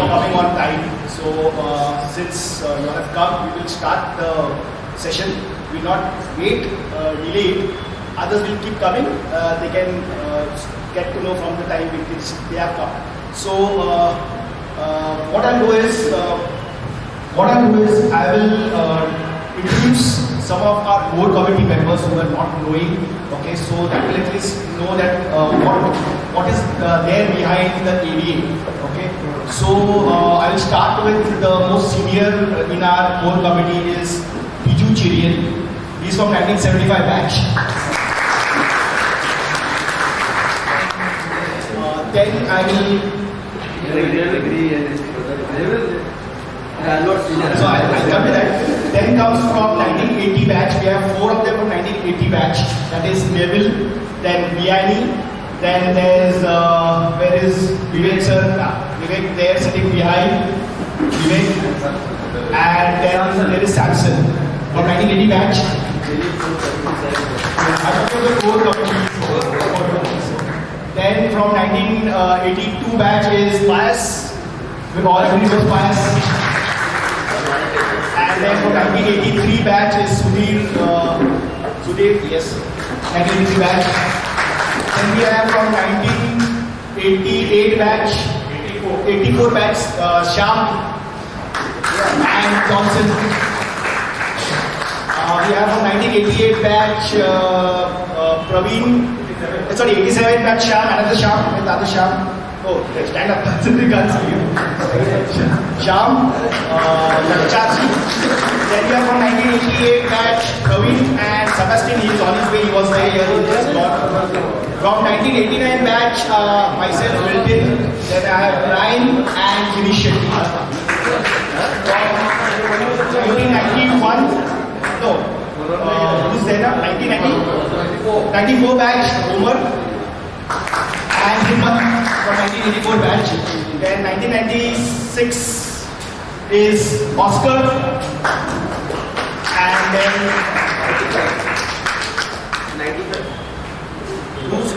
for coming on time. So since you have come, we will start the session. We will not wait, delay it. Others will keep coming. They can get to know from the time in which they have come. So what I'll do is I will introduce some of our core committee members who are not knowing. Okay, so that will at least know that what is there behind the AVA. Okay, so I will start with the most senior in our core committee is Biju Chirian. He's from 1975 batch. Then I will. So I'll come to that. Then comes from 1980 batch. We have 4 of them from 1980 batch. That is Neville, then Vianney, then there's where is Vivek sir? Vivek there sitting behind. Vivek, and then there is Samson from 1980 batch. Then from 1982 batch is Pius. With all everybody was Pius. And then from 1983 batch is Sudhir, yes, 1983 batch. Then we have from 1988 batch, 84 batch, Shyam and Johnson. We have from 1988 batch, Praveen, sorry, 87 batch Shyam, another Shyam, another Shyam. Oh, stand up, we can't see you. Shyam, Chachi. Then we have from 1988 batch, Praveen and Sebastian. He is on his way, he was there, he just got. From 1989 batch, myself, Wilton. Then I have Brian and Girish Shetty. From 1991, no, who's there now? 1990? 94 batch, Umar. And Himmat from 1984 batch. Then 1996 is Oscar. And then 95. Who's?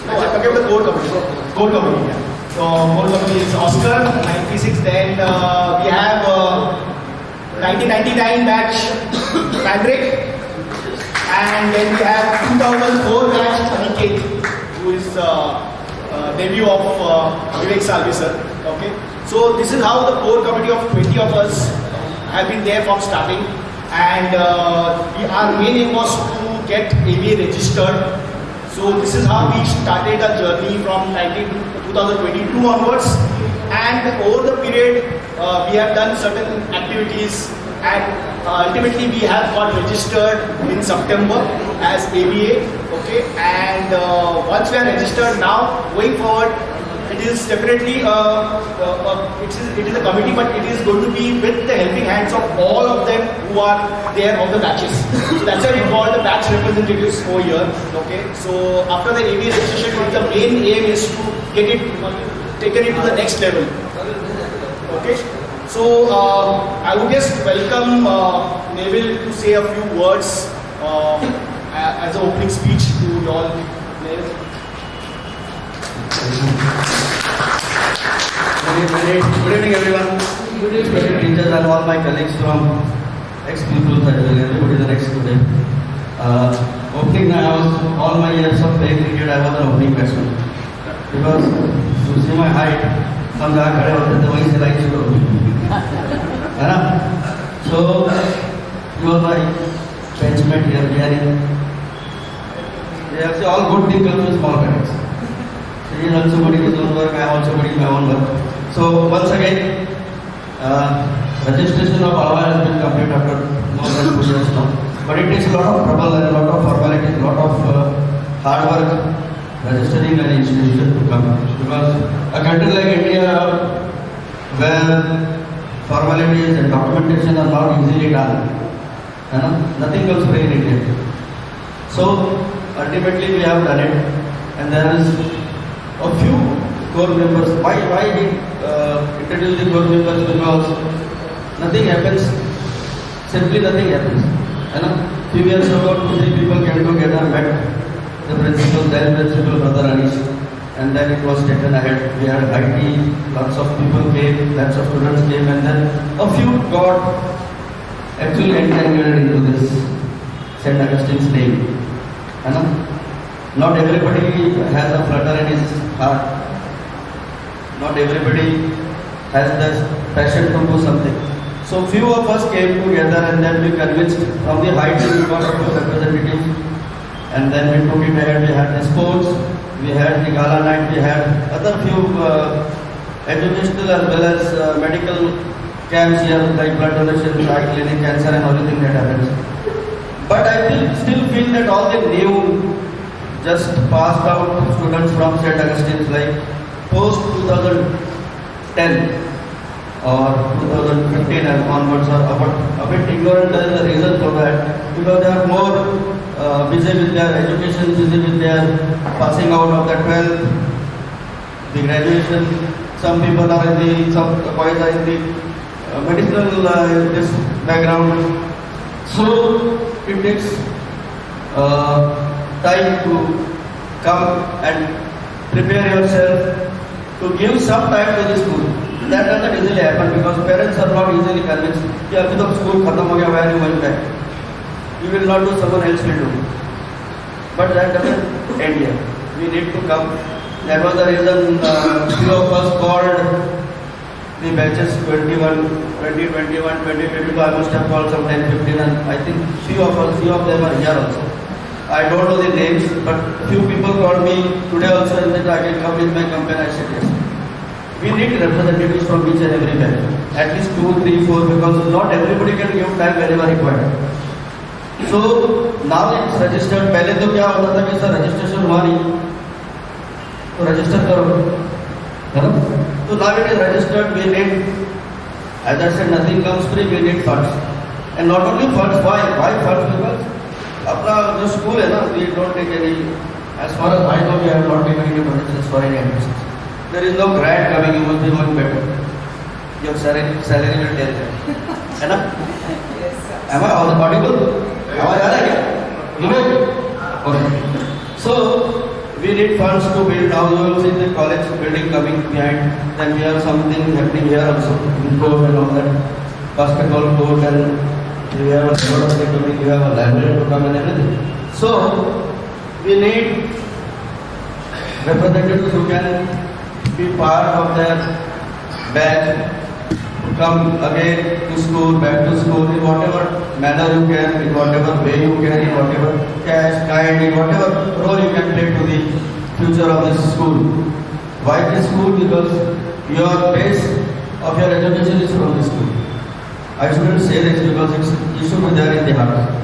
No, I'm talking about the core company. Core company, yeah. So core company is Oscar, 96. Then we have 1999 batch Patrick. And then we have 2004 batch Aniket, who is debut of Vivek Salvi sir. Okay, so this is how the core committee of 20 of us have been there from starting, and our main aim was to get AVA registered. So this is how we started our journey from 2022 onwards, and over the period we have done certain activities, and ultimately we have got registered in September as AVA. Okay, and once we are registered now, going forward, it is definitely it is a committee, but it is going to be with the helping hands of all of them who are there on the batches. So that's why we call the batch representatives over here. Okay, so after the AVA registration, the main aim is to get it taken into the next level. Okay, so I would just welcome Neville to say a few words as an opening speech to you all. Good evening, everyone. Good evening, teachers and all my colleagues from ex-pupils as well. Everybody is an ex-student. Opening, I was all my years of playing cricket. I was an opening batsman because to see my height, हम जहाँ खड़े होते थे वहीं से line शुरू होती है ना. So he was my benchmate here. They have say all good things comes with small cadets. So he is also putting his own work. I am also putting my own work. So once again, registration of AVA has been complete after more than 2 years now. But it takes a lot of trouble and a lot of formalities, a lot of hard work registering an institution to come. Because a country like India, where formalities and documentation are not easily done, nothing comes free in India. So ultimately we have done it, and there is a few core members. Why we introduce the core members? Because nothing happens, simply nothing happens. Few years ago, 2-3 people came together, met the principal, then principal Brother Anish, and then it was taken ahead. We had IT, lots of people came, lots of students came, and then a few got actually entangled into this St. Augustine's name. You know? Not everybody has a flutter in his heart. Not everybody has this passion to do something. So few of us came together and then we convinced from the high team we got a few representatives, and then we took it ahead. We had the sports, we had the gala night, we had other few educational as well as medical camps here like blood donation, eye clinic, cancer and everything that happens. But I still feel that all the new just passed out students from St. Augustine's like post 2010 or 2015 and onwards are a bit ignorant. There is a reason for that, because they are more busy with their education, busy with their passing out of the 12th, the graduation. Some people are in the, some boys are in the medical this background. So it takes time to come and prepare yourself to give some time to the school. That doesn't easily happen because parents are not easily convinced. कि अभी तो school खत्म हो गया, why are you going back? You will not do, someone else will do. But that doesn't end here. We need to come. That was the reason few of us called the batches 2021, 2022. I must have called some 10, 15, and I think few of them are here also. I don't know the names, but few people called me today also and said I can come with my company. I said yes. We need representatives from each and every batch, at least 2, 3, 4, because not everybody can give time whenever required. So now it's registered. पहले तो क्या होता था कि sir registration हुआ नहीं, तो register करो, है ना? So now it is registered. We need, as I said, nothing comes free. We need funds, and not only funds. Why funds? Because अपना जो school है ना, we don't take any. As far as I know, we have not taken any donations for any admissions. There is no grant coming. You must be knowing better. Your salary will tell you. है ना? Yes, sir. Am I audible? आवाज आ रहा है क्या? Okay. So we need funds to build. Now you will see the college building coming behind. Then we have something happening here also. Court and all that. Basketball court, and we have a lot of things coming. We have a library to come and everything. So we need representatives who can be part of their batch, to come again to school, back to school, in whatever manner you can, in whatever way you can, in whatever cash, kind, in whatever role you can play to the future of this school. Why this school? Because your base of your education is from the school. I shouldn't say this because it should be there in the heart.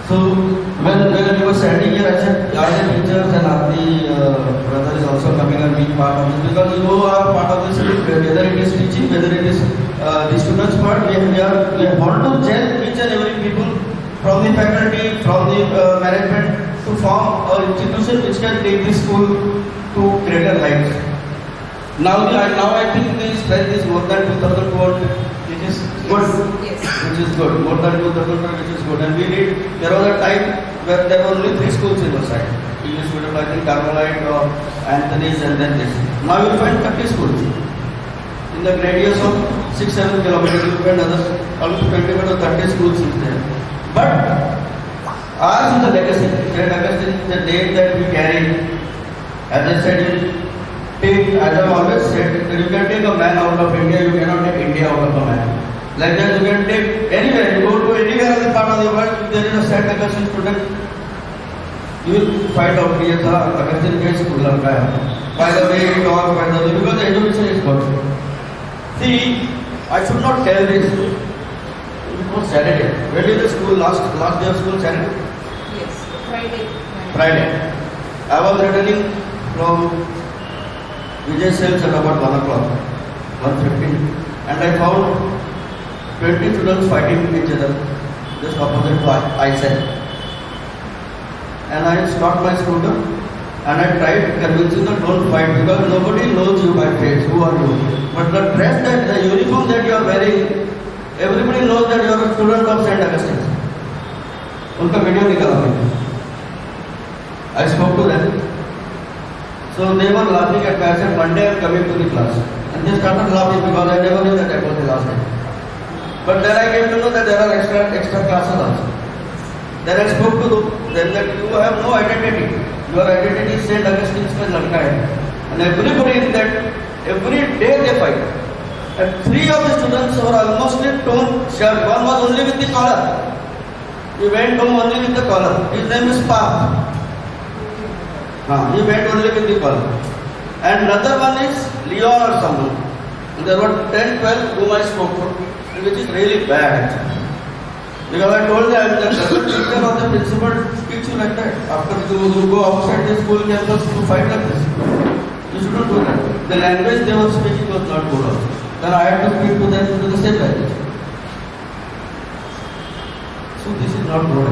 So when we were standing here, I said, are the teachers and are the brother is also coming and being part of this, because you are part of this, whether it is teaching, whether it is the students part, we want to gel each and every people from the faculty, from the management, to form an institution which can take this school to greater heights. Now I think the strength is more than 2,200. Which is good. Yes. Which is good. More than 2,000, which is good. And we need, there was a time where there were only 3 schools in the side. English medium, I think Carmelite or Anthony's, and then this. Now you will find 30 schools. In the radius of 6-7 kilometers, you will find almost 21 or 30 schools is there. But ours is the legacy. St. Augustine is the name that we carry. As I said, as I have always said, that you can take a man out of India, you cannot take India out of a man. Like that, you can take anywhere, you go to anywhere other part of the world, if there is a St. Augustine student, you will find out here, Augustine Gate School. By the way you talk, by the way, because the education is good. See, I should not tell this. It was Saturday. When did the school, last day of school, Saturday? Yes, Friday. Friday. I was returning from Vijay Sales at about 1 o'clock, 1:15, and I found 20 students fighting with each other just opposite to I-7. And I stopped my scooter and I tried convincing them, don't fight, because nobody knows you by face, who are you. But the dress, that the uniform that you are wearing, everybody knows that you are a student of St. Augustine. उनका video निकाला मैंने. I spoke to them. So they were laughing at me. I said, Monday I am coming to the class. And they started laughing because I never knew that that was the last day. But then I came to know that there are extra classes also. Then I spoke to them that you have no identity. Your identity is St. Augustine's ladka hai. And everybody in that, every day they fight. And 3 of the students were almost in torn shirt. One was only with the collar. He went home only with the collar. His name is Pa. He went only with the collar. And another one is Leon or someone. And there were 10, 12 whom I spoke to, which is really bad. Because I told them that the teacher or the principal teach you like that. After you go outside the school campus to fight like this. You shouldn't do that. The language they were speaking was not good also. Then I had to speak to them to the same language. So this is not good.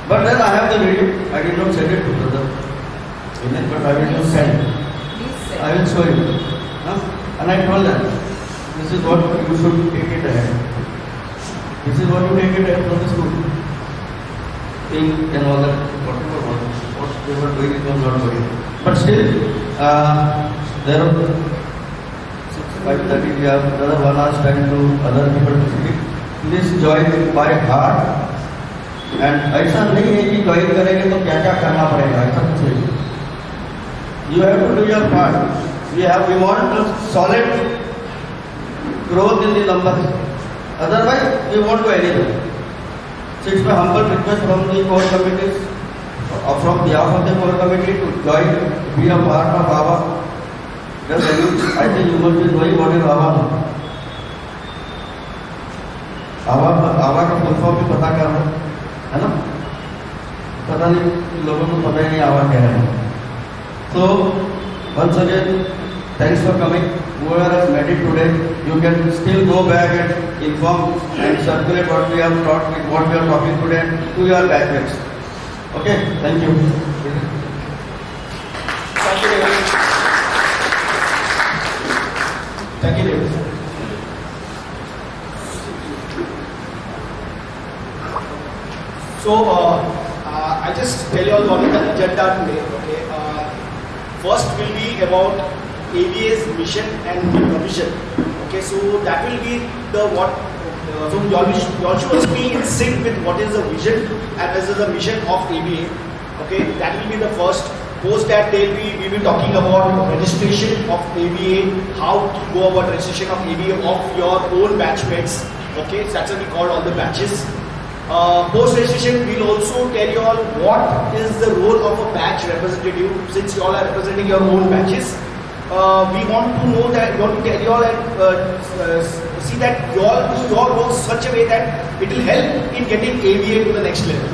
But then I have the video. I did not send it to brother. But I will just send it. I will show you. And I told them, this is what you should take it ahead. This is what you take it ahead from the school. Think and all that, whatever what they were doing, it was not going. But still, there are 5:30, we have another 1 hour time to other people to speak. Please join by heart. And ऐसा नहीं है कि join करेंगे तो क्या क्या करना पड़ेगा, ऐसा कुछ नहीं. You have to do your part. We want a solid growth in the numbers. Otherwise, we won't go anywhere. So it's my humble request from the core committees, from behalf of the core committee to join, be a part of AVA. I think you must be knowing what is AVA. AVA का full form भी पता कर लो, है ना? पता नहीं लोगों को पता ही नहीं AVA क्या है. So once again, thanks for coming. Whoever has met it today, you can still go back and inform and circulate what we have taught, what we are talking today to your batchmates. Okay, thank you. Thank you, David. Thank you, David. So, I just tell you all what is the agenda today. Okay, first will be about AVA's mission and vision. Okay, so that will be the what. So you all should be in sync with what is the vision and as is the mission of AVA. Okay, that will be the first. Post that day we will be talking about registration of AVA, how to go about registration of AVA of your own batchmates. Okay, so that's what we call all the batches. Post registration we will also tell you all what is the role of a batch representative, since you all are representing your own batches. We want to know that, we want to tell you all and see that you all do your role such a way that it will help in getting AVA to the next level.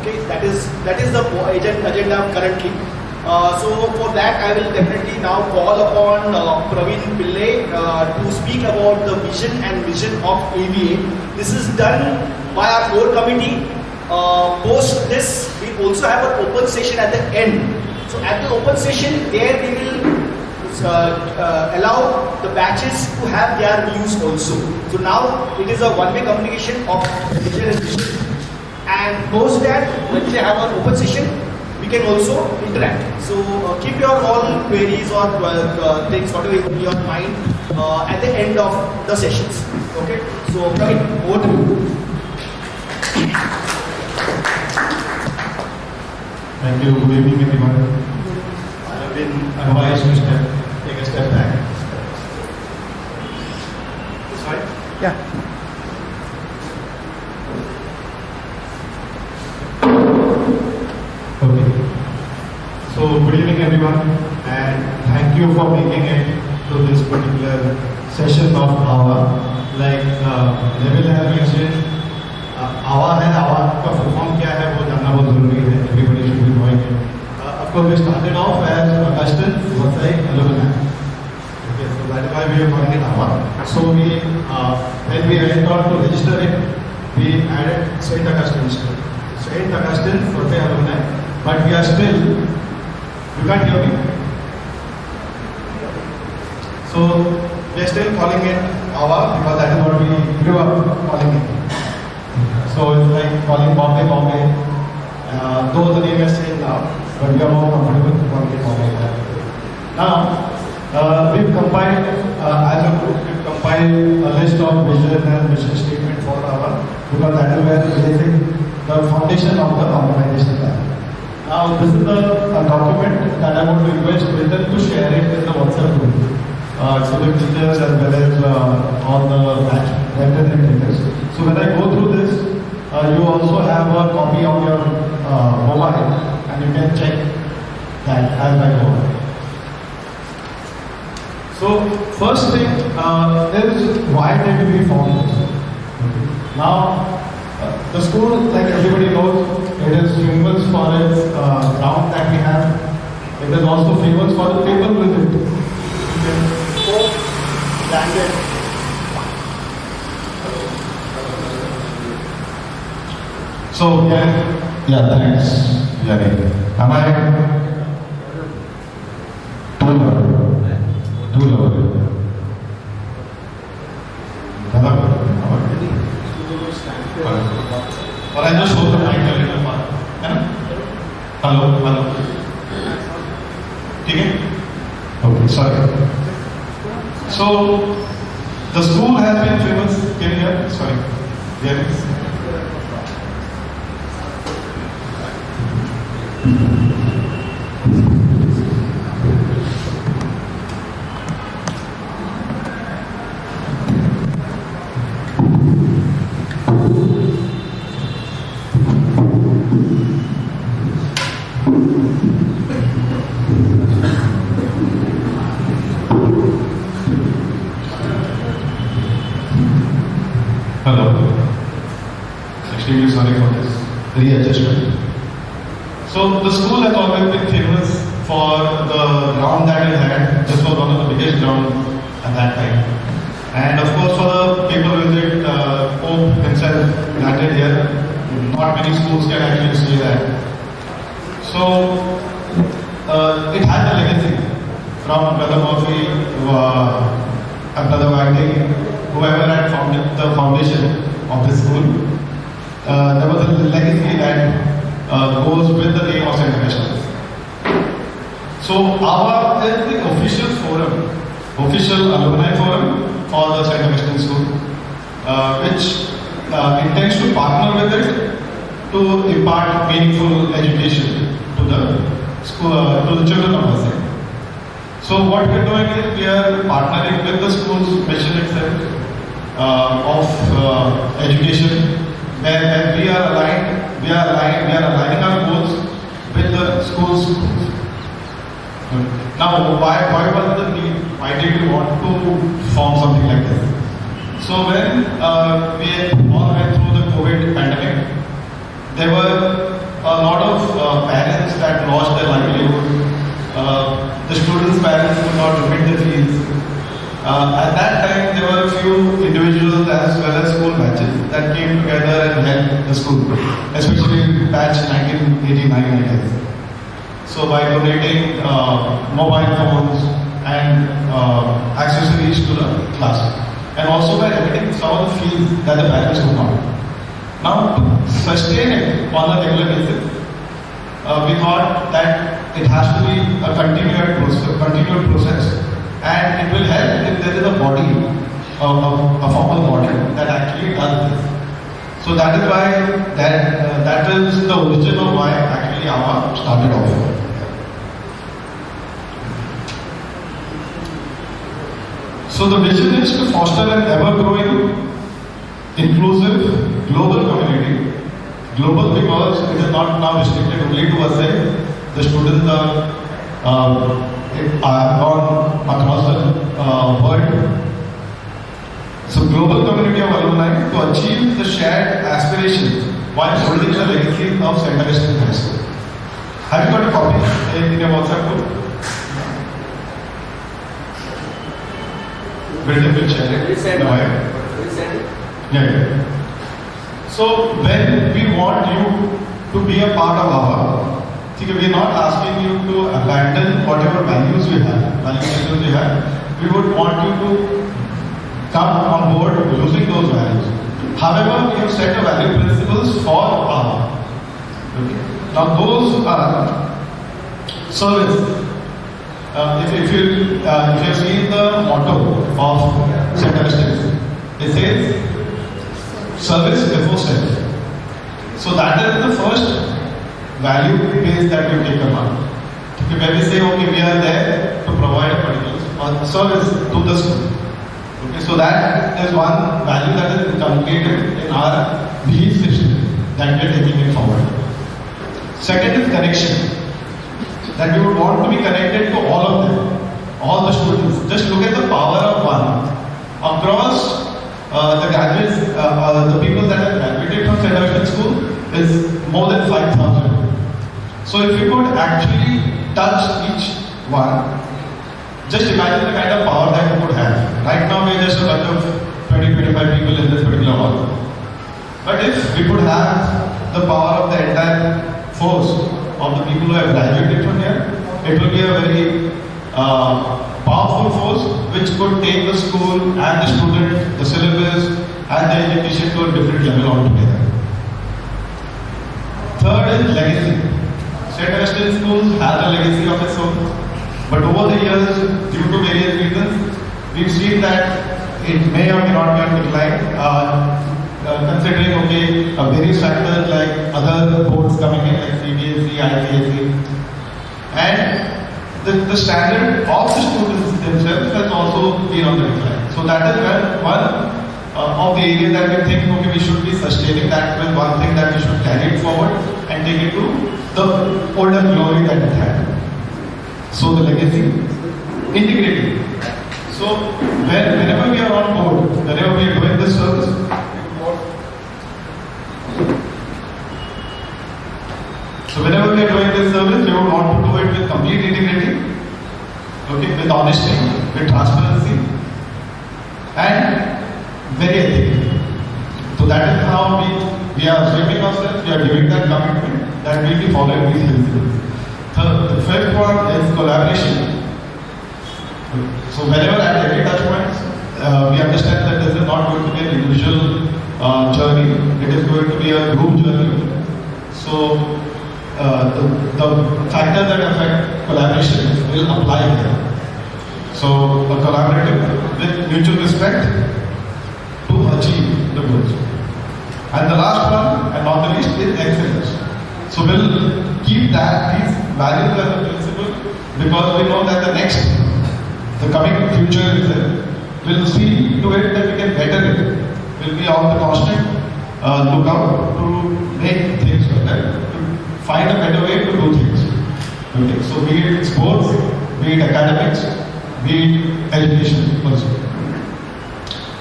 Okay, that is the agenda currently. So for that I will definitely now call upon Praveen Pillai to speak about the vision and mission of AVA. This is done by our core committee. Post this, we also have an open session at the end. So at the open session, there we will allow the batches to have their views also. So now it is a one-way communication of vision and mission. And post that, when we have an open session, we can also interact. So keep your all queries or things, whatever is in your mind at the end of the sessions. Okay. So Praveen, over to you. Thank you. Good evening, everyone. I have been advised to take a step back. This right? Yeah. Okay. So, good evening, everyone, and thank you for making it to this particular session of AVA. Like Neville have mentioned, AVA है, AVA का full form क्या है वो जानना बहुत जरूरी है. Everybody should be knowing it. Of course, we started off as Augustines Vasai Alumni. Okay, so that is why we are calling it AVA. So we, when we went on to register it, we added St. Augustine's. St. Augustine Vasai Alumni, but we are still. You can't hear me. So we are still calling it AVA because that is what we grew up calling it. So it's like calling Bombay. Though the name is changed now, but we are more comfortable working online than before. Now, we've compiled, as a group, we've compiled a list of vision and mission statement for our, because that is where the foundation of the organization is. Now, this is a document that I want to request Britton to share it in the WhatsApp group. So the teachers as well as all the batch representatives. So when I go through this, you also have a copy of your mobile and you can check that as I go on. So first thing is why did we form this? Now the school, like everybody knows, it is famous for its ground that we have. It is also famous for the people visit. Candid. So yeah, thanks, Yanni. Am I too low? Or I just hold the mic a little far. Hello. Okay? Okay, sorry. So the school has been famous. Can you hear? Sorry. Yes. Hello. Extremely sorry for this readjustment. So the school has always been famous for the ground that it had. This was one of the biggest grounds at that time. And of course for the people visit, Pope himself landed here. Not many schools can actually say that. So it had a legacy from Brother Murphy and Brother Wagner, whoever had founded the foundation of the school. There was a legacy that goes with the name of St. Augustine. So AVA is the official forum, official alumni forum for the St. Augustine School, which intends to partner with it to impart meaningful education to the school, to the children of the same. So what we are doing is we are partnering with the school's mission itself of education, where we are aligning our goals with the school's goals. Now, why was the need? Why did we want to form something like this? So when we all went through the COVID pandemic, there were a lot of parents that lost their livelihood. The students' parents could not remit the fees. At that time, there were a few individuals as well as school batches that came together and helped the school, especially batch 1989, I guess. So by donating mobile phones and accessories to the class, and also by remitting some of the fees that the parents could not. Now, to sustain it on a regular basis, we thought that it has to be a continued process, and it will help if there is a body, a formal body that actually does this. So that is why that is the origin of why actually AVA started off. So the vision is to foster an ever-growing, inclusive, global community. Global because it is not now restricted only to us. The students are gone across the world. So global community of alumni to achieve the shared aspirations while holding the legacy of St. Augustine High School. Have you got a copy in your WhatsApp group? Brilliant, will share it. Yeah. So when we want you to be a part of AVA, we are not asking you to abandon whatever values you have. We would want you to come on board using those values. However, we have set a value principles for AVA. Okay. Now those are Service. If you have seen the motto of St. Augustine, it says service before self. So that is the first value base that we take upon. Okay, when we say, okay, we are there to provide a particular service to the school. Okay, so that is one value that is inculcated in our belief system that we are taking it forward. Second is connection. That we would want to be connected to all of them, all the students. Just look at the power of one. Across the graduates, the people that have graduated from St. Augustine School is more than 5,000. So if you could actually touch each one, just imagine the kind of power that you could have. Right now we are just a bunch of 20-25 people in this particular hall. But if we could have the power of the entire force of the people who have graduated from here, it will be a very powerful force which could take the school and the student, the syllabus and the education to a different level altogether. Third is legacy. St. Augustine Schools has a legacy of its own, but over the years, due to various reasons, we've seen that it may or may not be on decline. Considering various factors like other boards coming in like CBSE, ICSE, and the standard of the students themselves has also been on the decline. So that is one of the areas that we think we should be sustaining. That is one thing that we should carry it forward and take it to the older glory that it had. So the legacy, integrity. So whenever we are on board, whenever we are doing this service, so whenever we are doing this service, we would want to do it with complete integrity, with honesty, with transparency, and very ethical. So that is how we are shaping ourselves, we are giving that commitment that we will be following these principles. The fifth one is collaboration. So whenever at every touch points, we understand that this is not going to be an individual journey, it is going to be a group journey. So the factors that affect collaboration will apply here. So a collaborative with mutual respect to achieve the goals. And the last one, and not the least, is excellence. So we'll keep these values as a principle because we know that the coming future will see to it that we can better it. We'll be on the constant lookout to make things better, to find a better way to do things. Okay, so be it sports, be it academics, be it education also.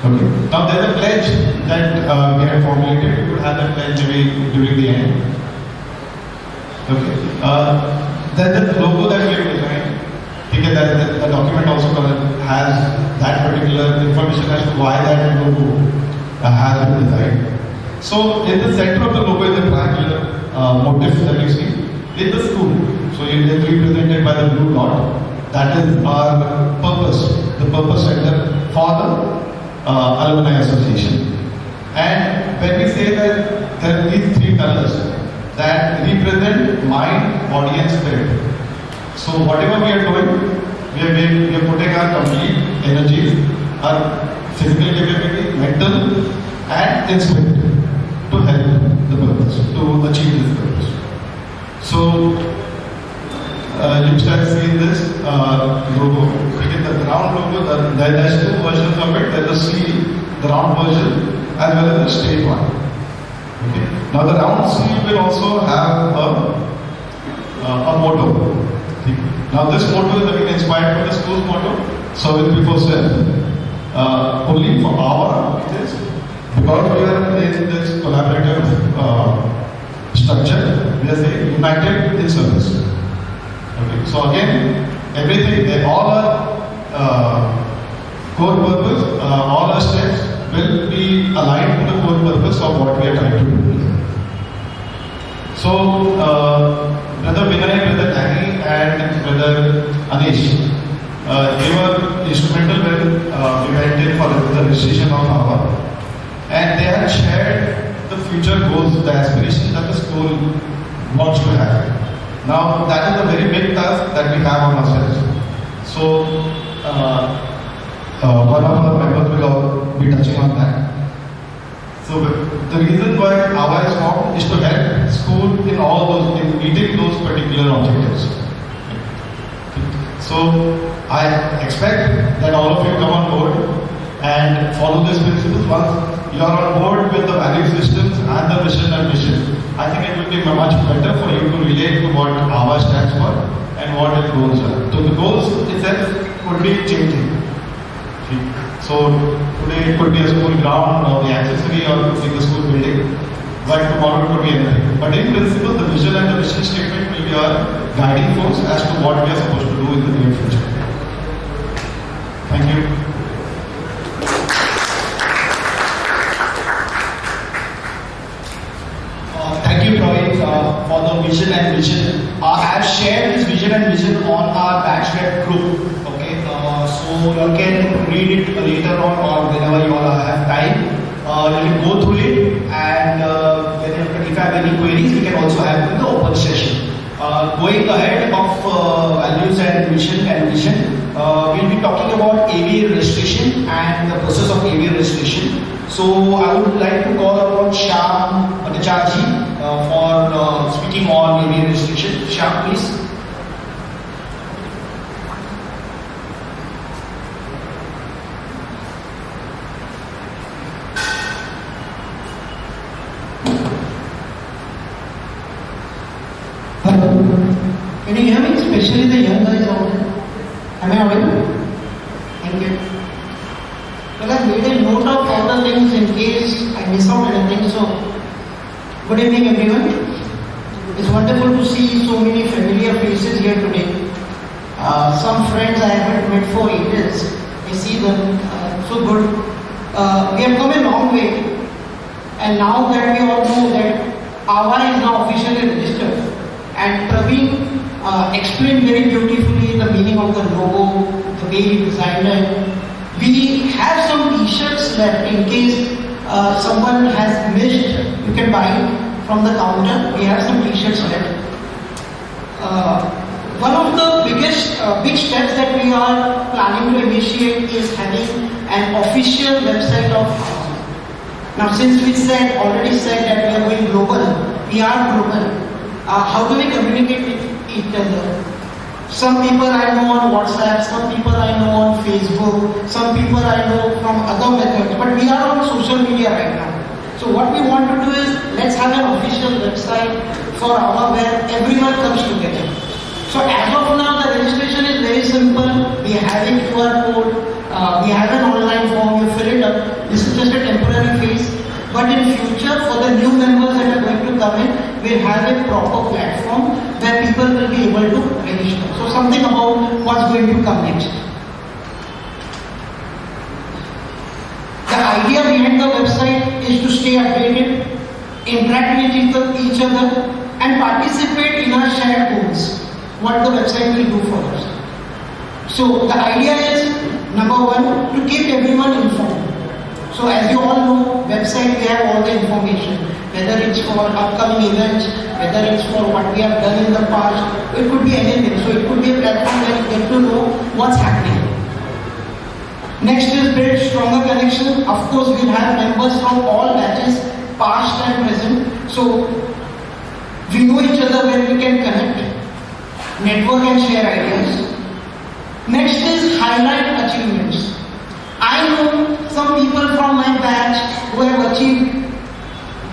Okay. Now there's a pledge that we have formulated. We will have that pledge maybe during the end. Okay. Then the logo that we have designed, the document also has that particular information as to why that logo has been designed. So in the center of the logo is a triangular motif that you see in the school. So it is represented by the blue dot. That is our purpose, the purpose center for the Alumni Association. And when we say that there are these three colors that represent mind, body and spirit. So whatever we are doing, we are putting our complete energies, our physical capability, mental and spirit to help the purpose, to achieve this purpose. So you start seeing this logo. We get the round logo, there's two versions of it. There's the C, the round version, as well as the straight one. Okay. Now the round C will also have a motto. Okay. Now this motto is again inspired from the school's motto, service before self. Only for our it is because we are in this collaborative structure, we are saying united in service. Okay. So again, everything, all our core purpose, all our steps will be aligned to the core purpose of what we are trying to do. So, Brother Vinay, Brother Danny and Brother Anish, they were instrumental when we went in for the registration of AVA, and they had shared the future goals, the aspirations that the school wants to have. Now that is a very big task that we have on ourselves. So one of our members will all be touching on that. So the reason why AVA is formed is to help school in all those, in meeting those particular objectives. So I expect that all of you come on board and follow these principles. Once you are on board with the value systems and the mission and mission, I think it will be much better for you to relate to what AVA stands for and what its goals are. So the goals itself could be changing. So today it could be a school ground or the accessory or it could be the school building, but tomorrow it could be anything. But in principle, the vision and the mission statement will be our guiding force as to what we are supposed to do in the near future. Thank you. Thank you, Praveen, for the vision and mission. I have shared this vision and mission on our batchlet group. Okay, so you can read it later on or whenever you all have time. You can go through it, and if you have any queries, we can also have in the open session. Going ahead of values and mission and vision, we'll be talking about AVA registration and the process of AVA registration. So I would like to call upon Shyam Bhattacharya for speaking on AVA registration. Shyam, please. Can you hear me? Especially the young guys out there. Am I audible? Thank you. Well, I made a note of all the things in case I miss out anything. So, good evening, everyone. It's wonderful to see so many familiar faces here today. Some friends I haven't met for ages. I see them. So good. We have come a long way. And now that we all know that AVA is now officially registered, and Praveen explained very beautifully the meaning of the logo, the way he designed it. We have some t-shirts left in case someone has missed. You can buy it from the counter. We have some t-shirts left. One of the biggest big steps that we are planning to initiate is having an official website of AVA. Now, since we already said that we are going global, we are global. How do we communicate with each other? Some people I know on WhatsApp, some people I know on Facebook, some people I know from other methods, but we are on social media right now. So what we want to do is, let's have an official website for AVA where everyone comes together. So as of now, the registration is very simple. We have a QR code, we have an online form, you fill it up. This is just a temporary phase. But in future, for the new members that are going to come in, we'll have a proper platform where people will be able to register. So something about what's going to come next. The idea behind the website is to stay updated, interact with each other, and participate in our shared goals. What the website will do for us. So the idea is, number one, to keep everyone informed. So as you all know, website we have all the information, whether it's for upcoming events, whether it's for what we have done in the past, it could be anything. So it could be a platform where you get to know what's happening. Next is build stronger connection. Of course, we'll have members from all batches, past and present. So we know each other where we can connect, network and share ideas. Next is highlight achievements. I know some people from my batch who have achieved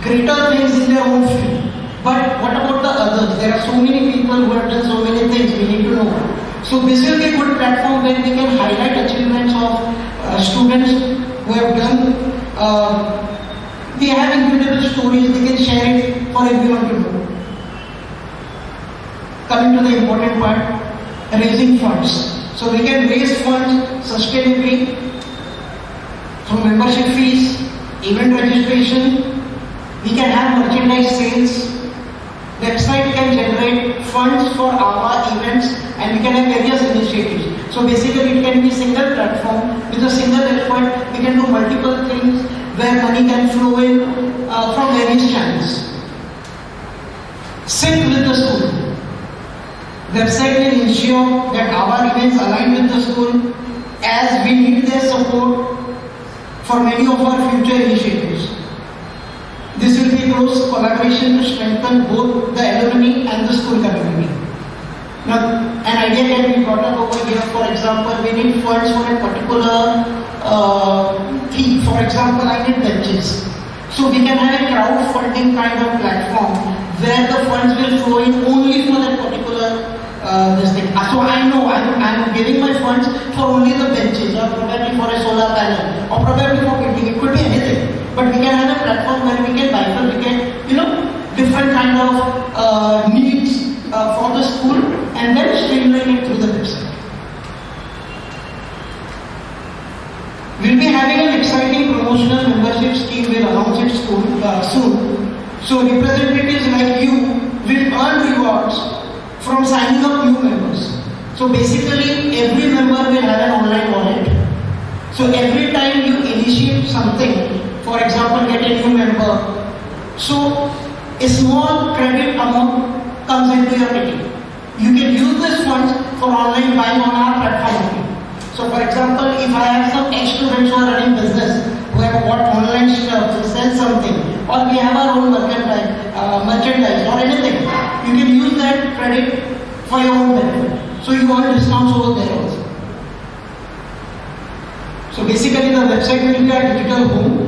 greater things in their own field. But what about the others? There are so many people who have done so many things, we need to know. So this will be a good platform where we can highlight achievements of students who have done. They have incredible stories, they can share it for everyone to know. Coming to the important part, raising funds. So we can raise funds sustainably through membership fees, event registration. We can have merchandise sales. Website can generate funds for AVA events, and we can have various initiatives. So basically it can be a single platform with a single effort. We can do multiple things where money can flow in from various channels. Sync with the school. Website will ensure that AVA remains aligned with the school as we need their support for many of our future initiatives. This will be close collaboration to strengthen both the alumni and the school community. Now, an idea can be brought up over here. For example, we need funds for a particular theme. For example, I need benches. So we can have a crowdfunding kind of platform where the funds will flow in only for that particular this thing. So I know I'm giving my funds for only the benches, or probably for a solar panel, or probably for painting. It could be anything. But we can have a platform where we can bifurcate, different kind of needs for the school, and then streamline it through the website. We'll be having an exciting promotional membership scheme. We'll announce it soon. So representatives like you will earn rewards from signing up new members. So basically, every member will have an online wallet. So every time you initiate something, for example, get a new member, so a small credit amount comes into your kitty. You can use this funds for online buying on our platform. So for example, if I have some ex-students who are running business, who have bought online stuff to sell something, or we have our own merchandise or anything, you can use that credit for your own benefit. So you earn discounts over there also. So basically the website will be a digital home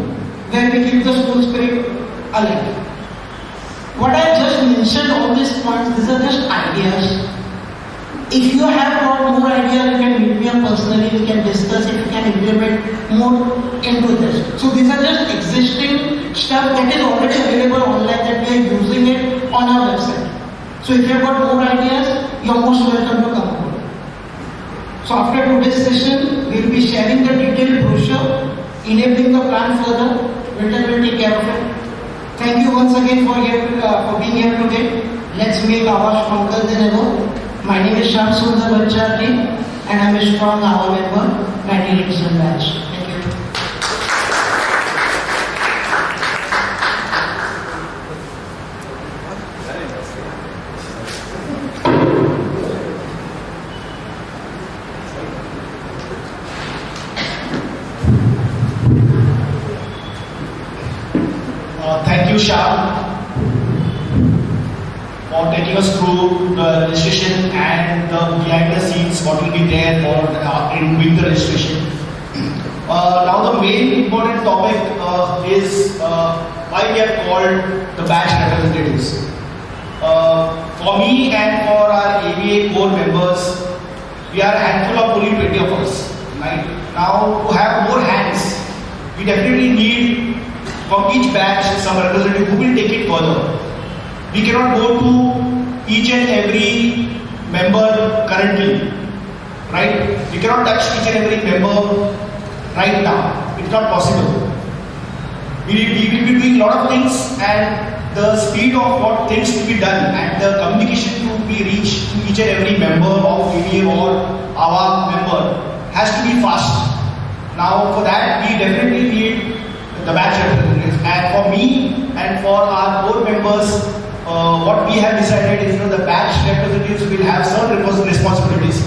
where we keep the school spirit alive. What I just mentioned, all these points, these are just ideas. If you have got more ideas, you can meet me up personally, we can discuss if you can implement more into this. So these are just existing stuff that is already available online that we are using it on our website. So if you have got more ideas, you are most welcome to come over. So after today's session, we will be sharing the detailed brochure, enabling the plan further. Wilton will take care of it. Thank you once again for being here today. Let's make AVA stronger than ever. My name is Shyam Sundar Bachcharji, and I am a strong AVA member, 1987 batch. Thank you. Thank you, Shyam, for taking us through the registration and the behind the scenes, what will be there for in doing the registration. Now the main important topic is why we have called the batch representatives. For me and for our AVA core members, we are a handful of only 20 of us. Right? Now to have more hands, we definitely need from each batch some representative who will take it further. We cannot go to each and every member currently, right? We cannot touch each and every member right now. It's not possible. We will be doing a lot of things, and the speed of what things to be done and the communication to be reached to each and every member of AVA or AVA member has to be fast. Now for that we definitely need the batch representatives, and for me and for our core members, what we have decided is the batch representatives will have certain responsibilities.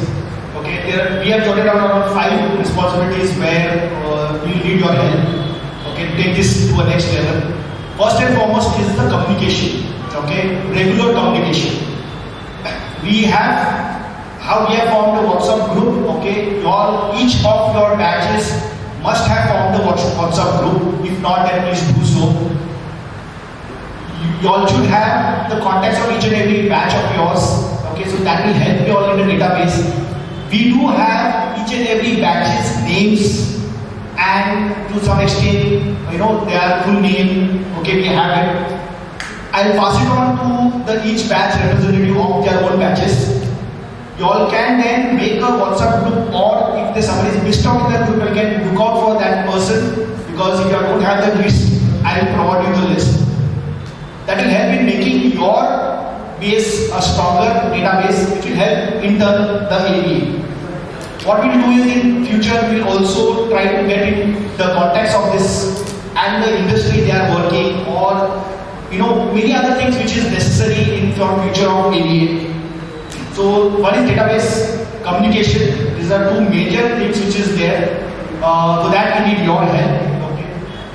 Okay, we have jotted down around 5 responsibilities where we need your help. Okay, take this to a next level. First and foremost is the communication. Okay, regular communication. We have formed a WhatsApp group. Okay, each of your batches must have formed a WhatsApp group. If not, then please do so. You all should have the contacts of each and every batch of yours. Okay, so that will help you all in the database. We do have each and every batch's names, and to some extent, their full name. Okay, we have it. I'll pass it on to each batch representative of their own batches. You all can then make a WhatsApp group, or if there's somebody is missed out in that group, you can look out for that person, because if you don't have the list, I will provide you the list. That will help in making your base a stronger database, which will help in turn the AVA. What we will do is in future, we will also try to get in the contacts of this and the industry they are working, or many other things which is necessary in for future of AVA. So one is database, communication. These are two major things which is there. So that we need your help. Okay.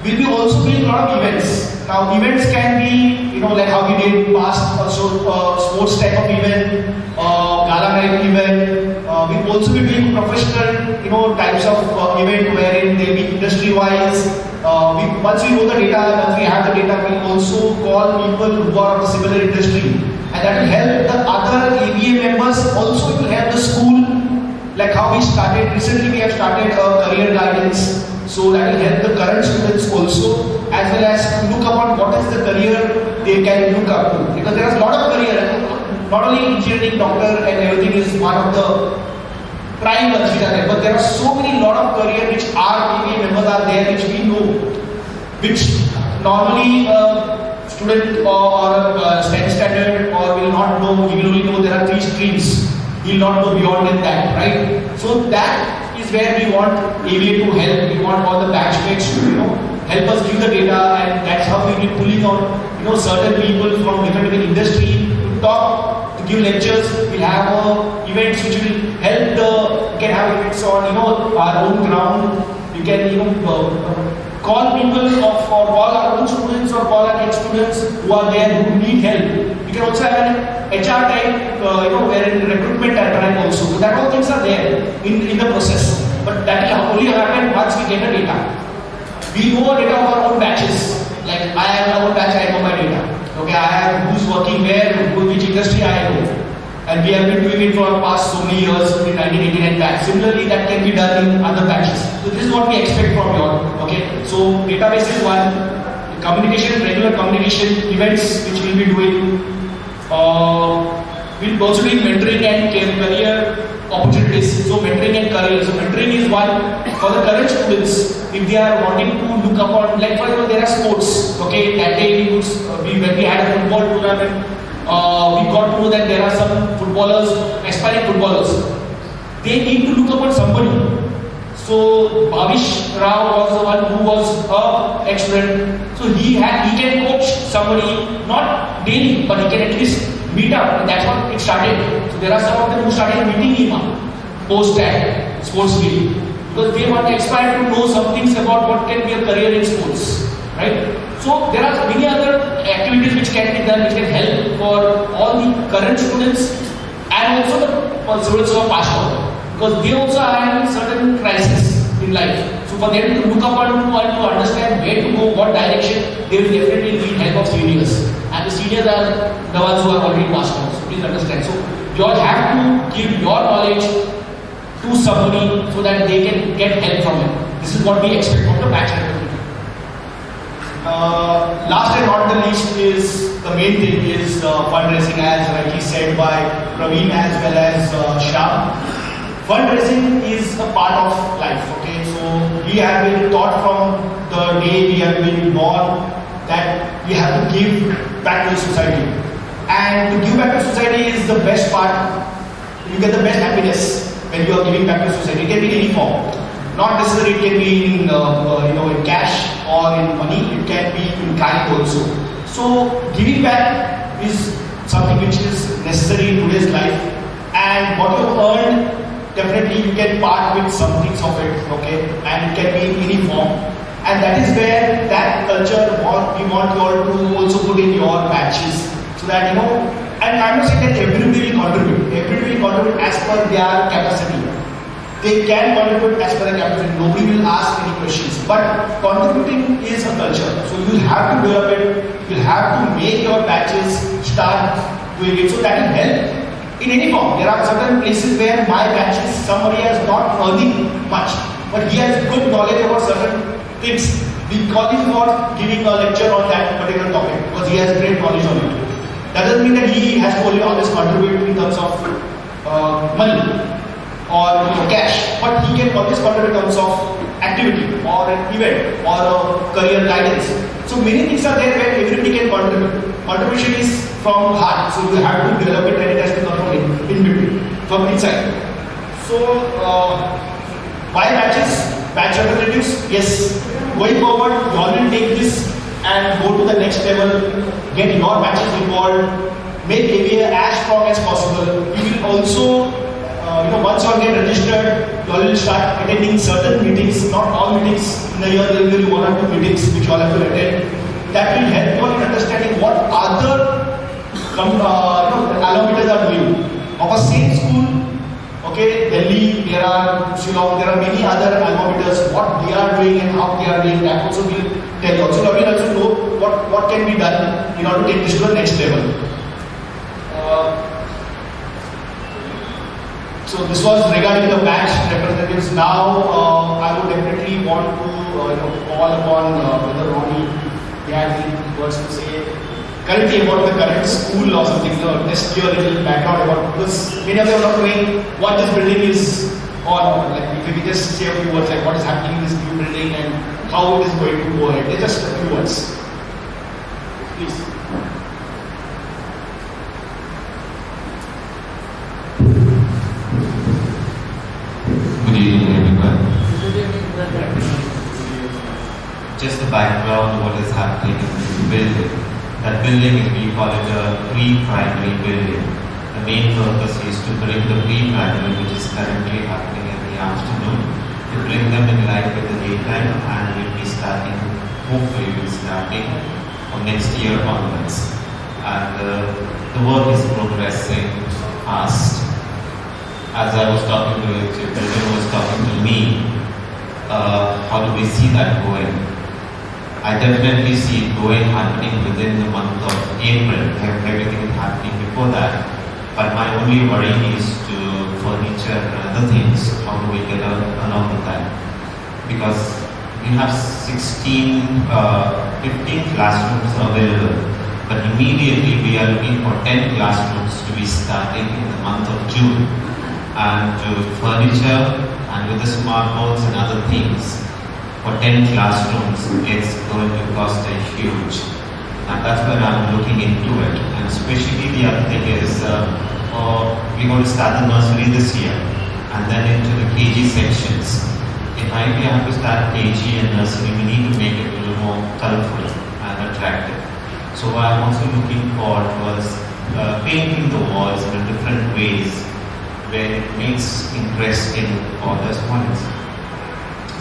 We'll be also doing a lot of events. Now events can be, like how we did past also sports type of event, gala night event. We'll also be doing professional, types of event wherein they'll be industry-wise. Once we know the data, once we have the data, we'll also call people who are of a similar industry. And that will help the other AVA members, also it will help the school, like how we started, recently we have started a career guidance, so that will help the current students also, as well as look upon what is the career they can look up to. Because there is a lot of career, not only engineering, doctor and everything is one of the prime ones which are there, but there are so many lot of career which our AVA members are there, which we know, which normally student or STEM standard or will not know. He will only know there are 3 streams. He will not go beyond that, right? So that is where we want AVA to help. We want all the batchmates to help us give the data, and that's how we will be pulling on certain people from different industry to talk, to give lectures. We'll have events which will help we can have events on our own ground. We can call people or call our own students or call our ex-students who are there who need help. We can also have an HR type, wherein recruitment type also. So that all things are there in the process. But that will only happen once we get the data. We know data of our own batches. Like I have my own batch, I know my data. Okay, I have who's working where, which industry I know. And we have been doing it for the past so many years in 1989 batch. Similarly, that can be done in other batches. So this is what we expect from you all. Okay, so database is one. Communication, regular communication events which we'll be doing. We'll also be mentoring and career opportunities. So mentoring and career. So mentoring is one for the current students. If they are wanting to look upon, like for example, there are sports. Okay, that day when we had a football tournament, we got to know that there are some footballers, aspiring footballers. They need to look upon somebody. So Bhavish Rao was the one who was an ex-student. So he can coach somebody, not daily, but he can at least meet up. And that's what it started. So there are some of them who started meeting him post that sports league. Because they want to aspire to know some things about what can be a career in sports. Right? So there are many other activities which can be done, which can help for all the current students and also the students who are passed out. Because they also are having certain crises in life. So for them to look upon and to understand where to go, what direction, they will definitely need help of seniors. And the seniors are the ones who are already passed out. So please understand. So you all have to give your knowledge to somebody so that they can get help from it. This is what we expect from the batch. Last and not the least is the main thing is fundraising, as rightly said by Praveen as well as Shyam. Fundraising is a part of life. Okay, so we have been taught from the day we have been born that we have to give back to the society, and to give back to society is the best part. You get the best happiness when you are giving back to society. It can be in any form. Not necessarily it can be in in cash or in money. It can be in kind also. So giving back is something which is necessary in today's life, and what you earned, definitely you can part with some things of it. Okay, and it can be in any form. And that is where that culture we want you all to also put in your batches, so that and I'm not saying that everybody will contribute. Everybody will contribute as per their capacity. They can contribute as per their capacity. Nobody will ask any questions. But contributing is a culture. So you'll have to develop it. You'll have to make your batches start doing it. So that will help in any form. There are certain places where my batches, somebody has not earning much, but he has good knowledge about certain things. We call him for giving a lecture on that particular topic because he has great knowledge on it. That doesn't mean that he has to only always contribute in terms of money or cash, but he can always contribute in terms of activity or an event or a career guidance. So many things are there where everybody can contribute. Contribution is from heart, so you have to develop it and it has to come from in between, from inside. So why batches? Batch representatives, yes. Going forward, you all will take this and go to the next level, get your batches involved, make AVA as strong as possible. We will also, once you all get registered, you all will start attending certain meetings. Not all meetings in a year, there will be 1 or 2 meetings which you all have to attend. That will help you all in understanding what other allometers are doing. Of a same school, okay, Delhi, there are Shillong, there are many other allometers, what they are doing and how they are doing, that also will tell you. Also, we will also know what can be done in order to take this to the next level. So this was regarding the batch representatives. Now, I would definitely want to call upon Brother Ronnie. He has any words to say currently about the current school or something. Just give a little background about, because many of them are not knowing what this building is on. Like if we just say a few words like what is happening in this new building and how it is going to go ahead. Just a few words, please. Good evening, everyone. Just the background, what is happening in this building. That building is, we call it a pre-primary building. The main purpose is to bring the pre-primary, which is currently happening in the afternoon, to bring them in line with the daytime, and we'll be starting, hopefully we'll be starting from next year onwards. And the work is progressing fast. As I was talking to you, Children was talking to me, how do we see that going? I definitely see it going, happening within the month of April. Everything is happening before that. But my only worry is to furniture and other things. How do we get along with that? Because we have 15 classrooms available. But immediately we are looking for 10 classrooms to be starting in the month of June. And furniture and with the smartphones and other things, for 10 classrooms, it's going to cost a huge. And that's where I'm looking into it. And especially the other thing is, we're going to start the nursery this year, and then into the KG sections. If I have to start KG and nursery, we need to make it a little more colorful and attractive. So I'm also looking towards painting the walls in different ways, where it makes interesting for the students.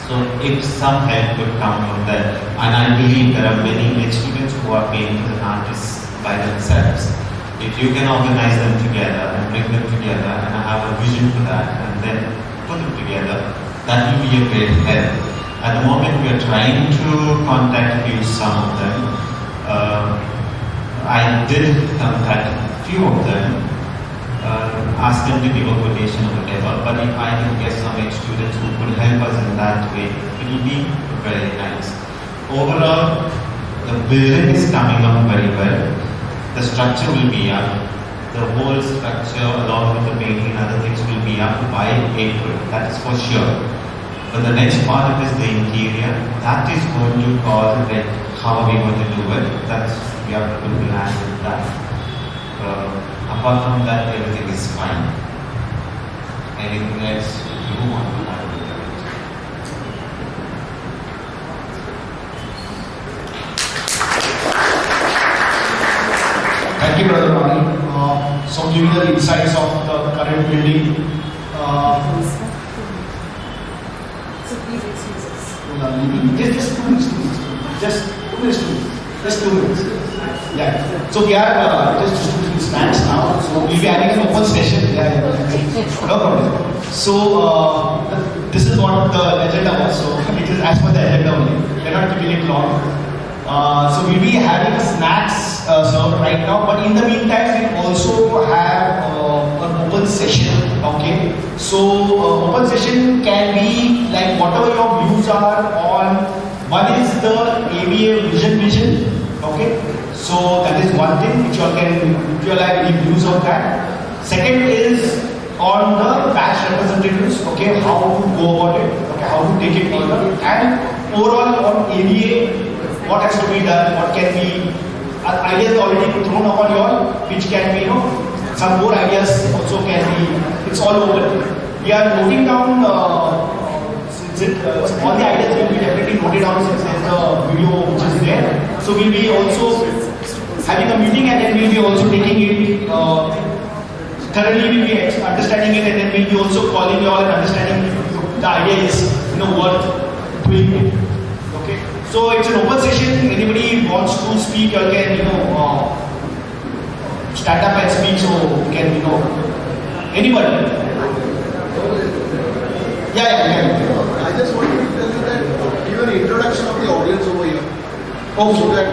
So if some help could come from that, and I believe there are many students who are painters and artists by themselves. If you can organize them together and bring them together, and I have a vision for that, and then put them together, that will be a great help. At the moment we are trying to contact some of them. I did contact a few of them, ask them to give a quotation or whatever, but if I can get some students who could help us in that way, it will be very nice. Overall, the building is coming up very well. The structure will be up. The whole structure along with the painting and other things will be up by April, that is for sure. But the next part of it is the interior. That is going to cause, like, how are we going to do it? That's, we have to plan with that. Apart from that, everything is fine. Anything else you want to add? Thank you, Brother Ronnie. So giving the insights of the current building. So please excuse us. Just 2 minutes. Just 2 minutes. Just 2 minutes. Yeah. So we are just distributing snacks now. So we'll be having an open session. Yeah. No problem. So this is what the agenda was. So it is as per the agenda only. We're not keeping it long. So we'll be having snacks served right now. But in the meantime, we also have an open session. Okay. So open session can be like whatever your views are on. One is the AVA vision. Okay, so that is one thing which you all can, if you all have any views on that. Second is on the batch representatives, okay, how to go about it, okay, how to take it further, and overall on AVA, what has to be done, what can be, ideas already thrown upon you all, which can be, some more ideas also can be, it's all open. We are noting down, all the ideas will be definitely noted down since there's a video which is there. So we'll be also having a meeting, and then we'll be also taking it thoroughly. We'll be understanding it, and then we'll be also calling you all and understanding the idea is worth doing it. Okay. So it's an open session. Anybody wants to speak, you can stand up and speak. So you can anybody. Yeah. I just wanted to tell you that give an introduction of the audience over here. Okay. So that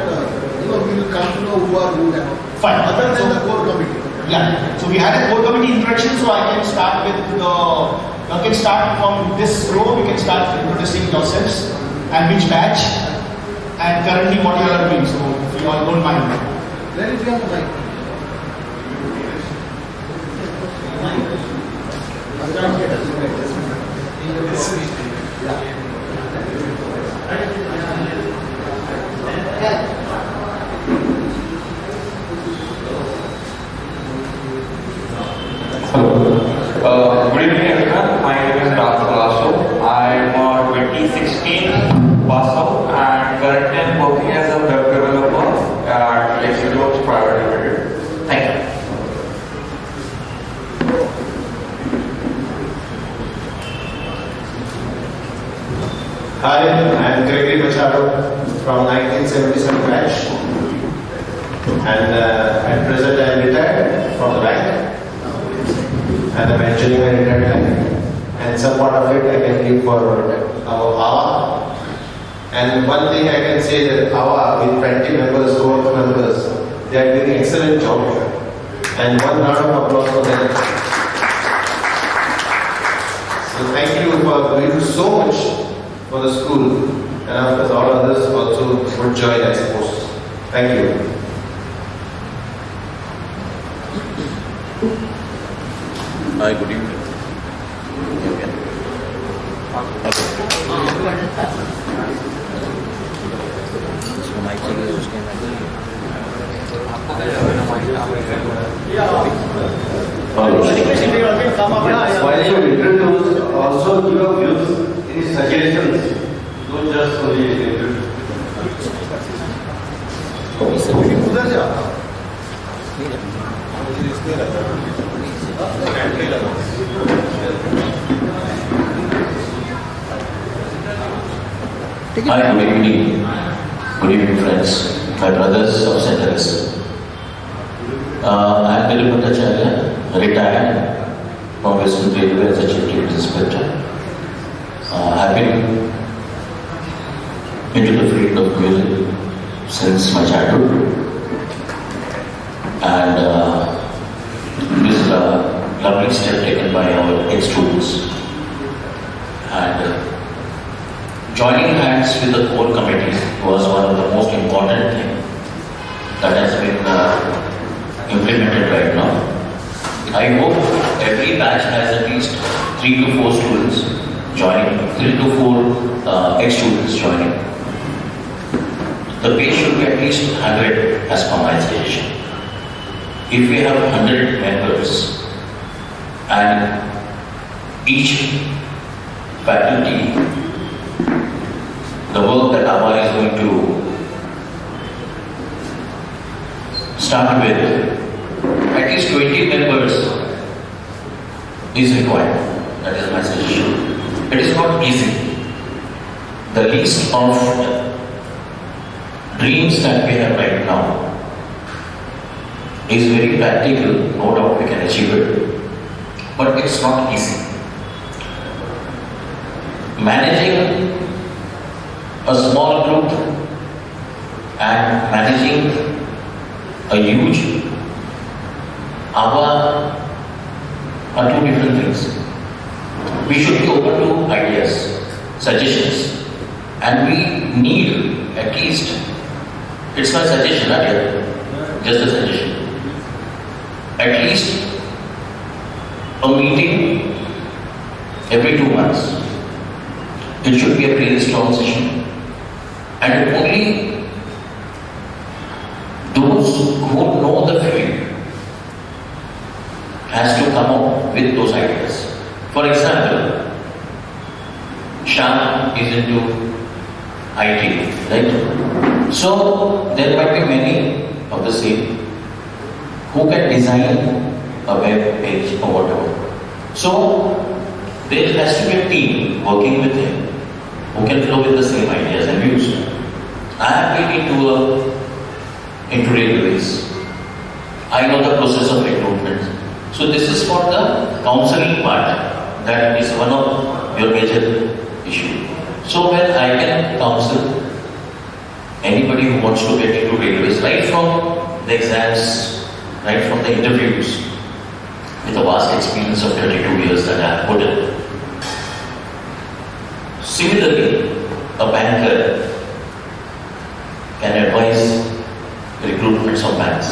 we will come to know who are who now. Fine. Other than the core committee. Yeah. So we had a core committee introduction. So I can start with you can start from this row. You can start introducing yourselves and which batch and currently what you are doing. So if you all don't mind. Then if you have the mic. Good evening everyone, my name is Raj. I am 2016 pass out and currently I am working as a web developer at Lexicon Private Limited. Thank you. Hi, I am Gregory Machado from 1977 batch, and at present I am retired from the bank, and I am enjoying my retired life, and some part of it I can give for our AVA. And one thing I can say that AVA with 20 members, core members, they are doing excellent job, and one round of applause for them. So thank you for doing so much for the school, and of course all others also would join, I suppose. Thank you. Hi, good evening. While you introduce, also give your views, any suggestions, don't just only introduce. उधर जा Hi, good evening. Good evening, friends. My brothers of St. Teresa. I am Dilip Bhattacharya, retired from Western Railway as a Chief Ticket Inspector. I have been into the field of music since my childhood. And this is a lovely step taken by our ex-students. And joining hands with the core committees was one of the most important things that has been implemented right now. I hope every batch has at least 3 to 4 students joining, 3 to 4 ex-students joining. The pay should be at least 100 as per my suggestion. If we have 100 members and each faculty, the work that AVA is going to start with, at least 20 members is required. That is my suggestion. It is not easy. The list of dreams that we have right now is very practical, no doubt we can achieve it, but it's not easy. Managing a small group and managing a huge AVA are two different things. We should be open to ideas, suggestions, and we need at least, it's my suggestion, not yet, just a suggestion, at least a meeting every 2 months. It should be a brainstorm session, and only those who know the field has to come up with those ideas. For example, Shyam is into IT, right? So there might be many of the same, who can design a web page or whatever. So there has to be a team working with him who can flow with the same ideas and views. I have been into railways. I know the process of recruitment. So this is for the counseling part. That is one of your major issue. So when I can counsel anybody who wants to get into railways, right from the exams, right from the interviews, with a vast experience of 32 years that I have put in. Similarly, a banker can advise recruitments of banks.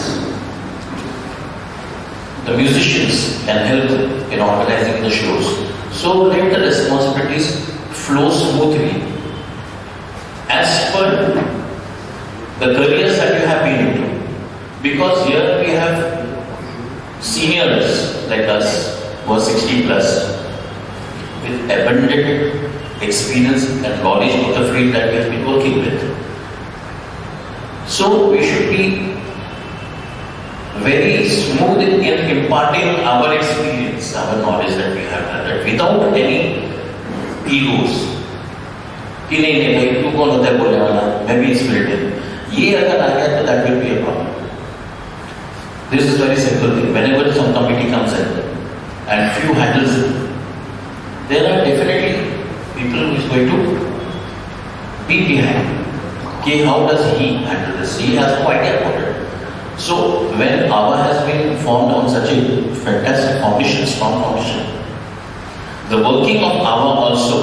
The musicians can help in organizing the shows. So let the responsibilities flow smoothly as per the careers that you have been into. Because here we have seniors like us who are 60 plus with abundant experience and knowledge of the field that we have been working with. So we should be very smooth in imparting our experience, our knowledge that we have done, that without any egos. कि नहीं भाई तू कौन होता है बोलने वाला, मैं भी इस फील्ड में, ये अगर आ गया तो that will be a problem. This is a very simple thing. Whenever some committee comes in and few handles it, there are definitely people who is going to be behind. Okay, how does he handle this? He has no idea about it. So when AVA has been formed on such a fantastic foundation, strong foundation, the working of AVA also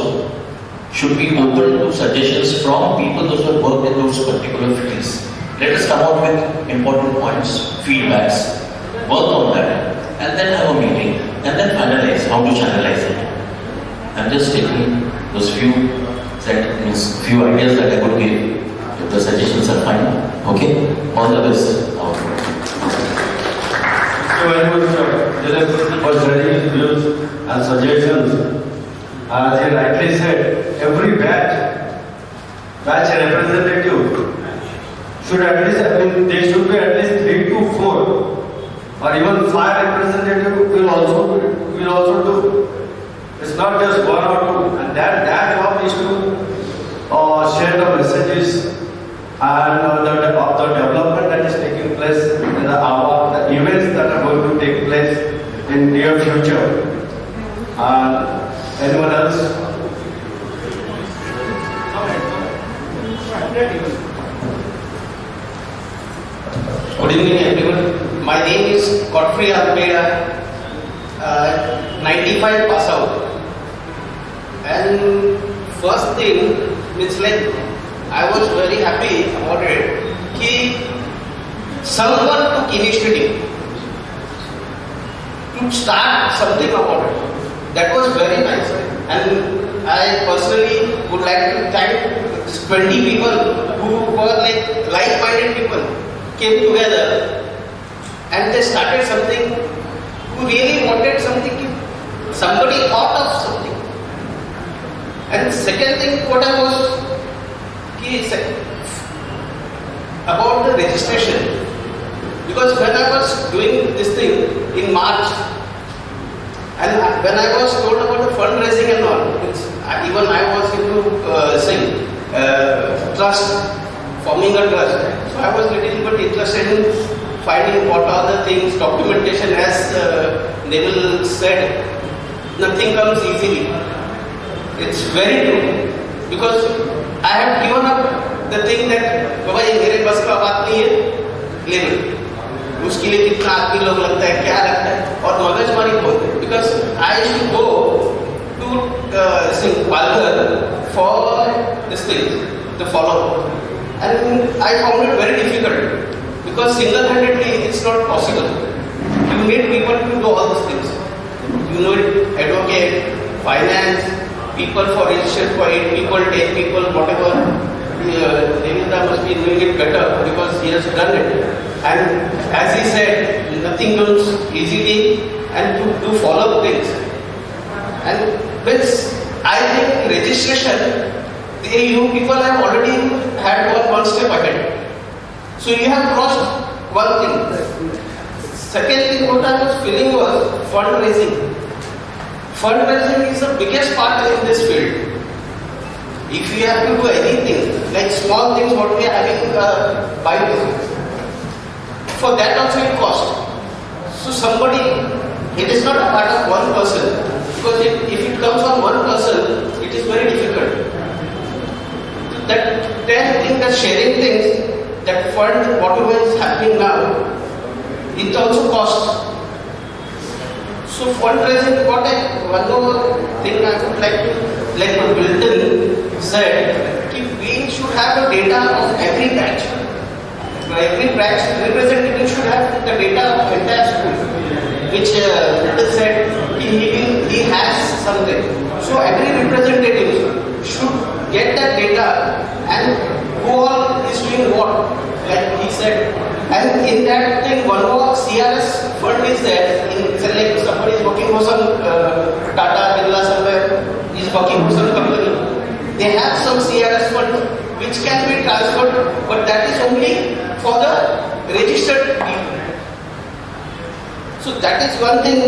should be open to suggestions from people who have worked in those particular fields. Let us come out with important points, feedbacks, work on that, and then have a meeting, and then finalize how to channelize it. I'm just taking those few ideas that I could give. If the suggestions are fine, okay? All the best. For studying views and suggestions. As he rightly said, every batch representative should at least, they should be at least 3 to 4 or even 5 representatives will also do. It's not just 1 or 2, and that job is to share the messages and the development that is taking place in the AVA, the events that are going to take place in near future. Anyone else? Good evening everyone. My name is Godfrey Almeida, 95 pass out. And first thing, means like I was very happy about it that someone took initiative to start something about it. That was very nice. And I personally would like to thank 20 people who were like-minded people, came together and they started something, who really wanted something, somebody thought of something. And second thing, what I was about the registration, because when I was doing this thing in March, and when I was told about the fundraising and all, even I was into trust, forming a trust. So I was little bit interested in finding what are the things, documentation, as Neville said, nothing comes easily. It's very true. Because I have given up the thing that, Baba, ये मेरे बस का बात नहीं है, लेकिन उसके लिए कितना आदमी लोग लगता है, क्या लगता है, और मगजमारी बहुत है. Because I used to go to Palghar for this thing, the follow, and I found it very difficult because single-handedly it's not possible. You need people to do all these things. You need advocate, finance, people for registration for 8 people, 10 people, whatever. Devinda must be doing it better because he has done it. And as he said, nothing comes easily, and to follow things. And with, I think, registration, you people have already had one step ahead. So you have crossed one thing. Second thing what I was feeling was fundraising. Fundraising is the biggest part in this field. If we have to do anything, like small things what we are having by business, for that also it costs. So somebody, it is not a part of one person, because if it comes on one person, it is very difficult. That thing, that sharing things, that fund, whatever is happening now, it also costs. So fundraising, one more thing I would like to, like what Wilton said, we should have the data of every batch. Every batch representative should have the data of entire school, which Wilton said he has something. So every representative should get that data and who all is doing what, like he said. And in that thing, one more CRS fund is there. Like somebody is working for some Tata, Birla somewhere, is working for some company. They have some CRS fund which can be transferred, but that is only for the registered people. So that is one thing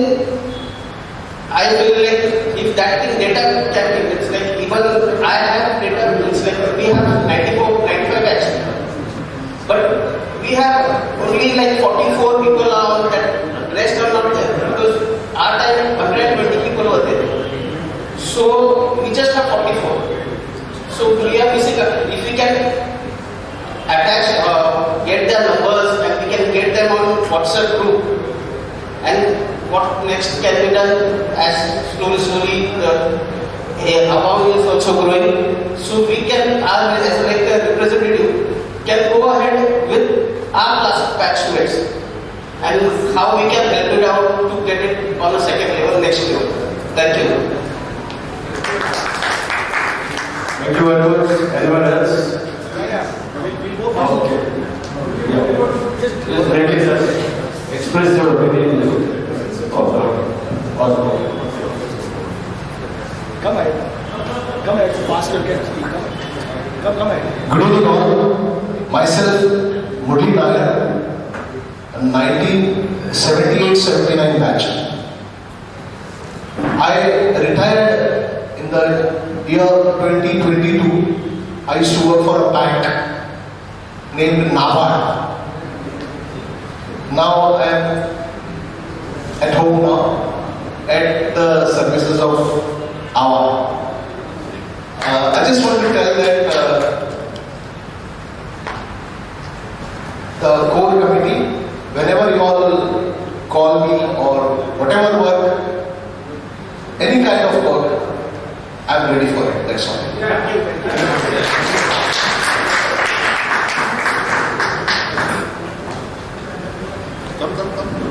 I feel like if that thing data can be, it's like even I have data, it's like we have 94, 95 actually. But we have only like 44 people on that, rest are not there because our time 120 people were there. So we just have 44. So we are missing, if we can attach, get their numbers and we can get them on WhatsApp group, and what next can be done as slowly the amount is also growing. So we can, as like the representative, can go ahead with our class batch students and how we can help it out to get it on a second level next year. Thank you. Thank you very much. Anyone else? Okay. Just briefly, sir. Express your opinion. Come ahead, faster, get speak. Come ahead. Good evening all. Myself, Murli Nair, 1978-79 batch. I retired in the year 2022. I used to work for a bank named NAVA. Now I am at home now at the services of AVA. I just want to tell that the core committee, whenever you all call me or whatever work, any kind of work, I'm ready for it. That's all. Come.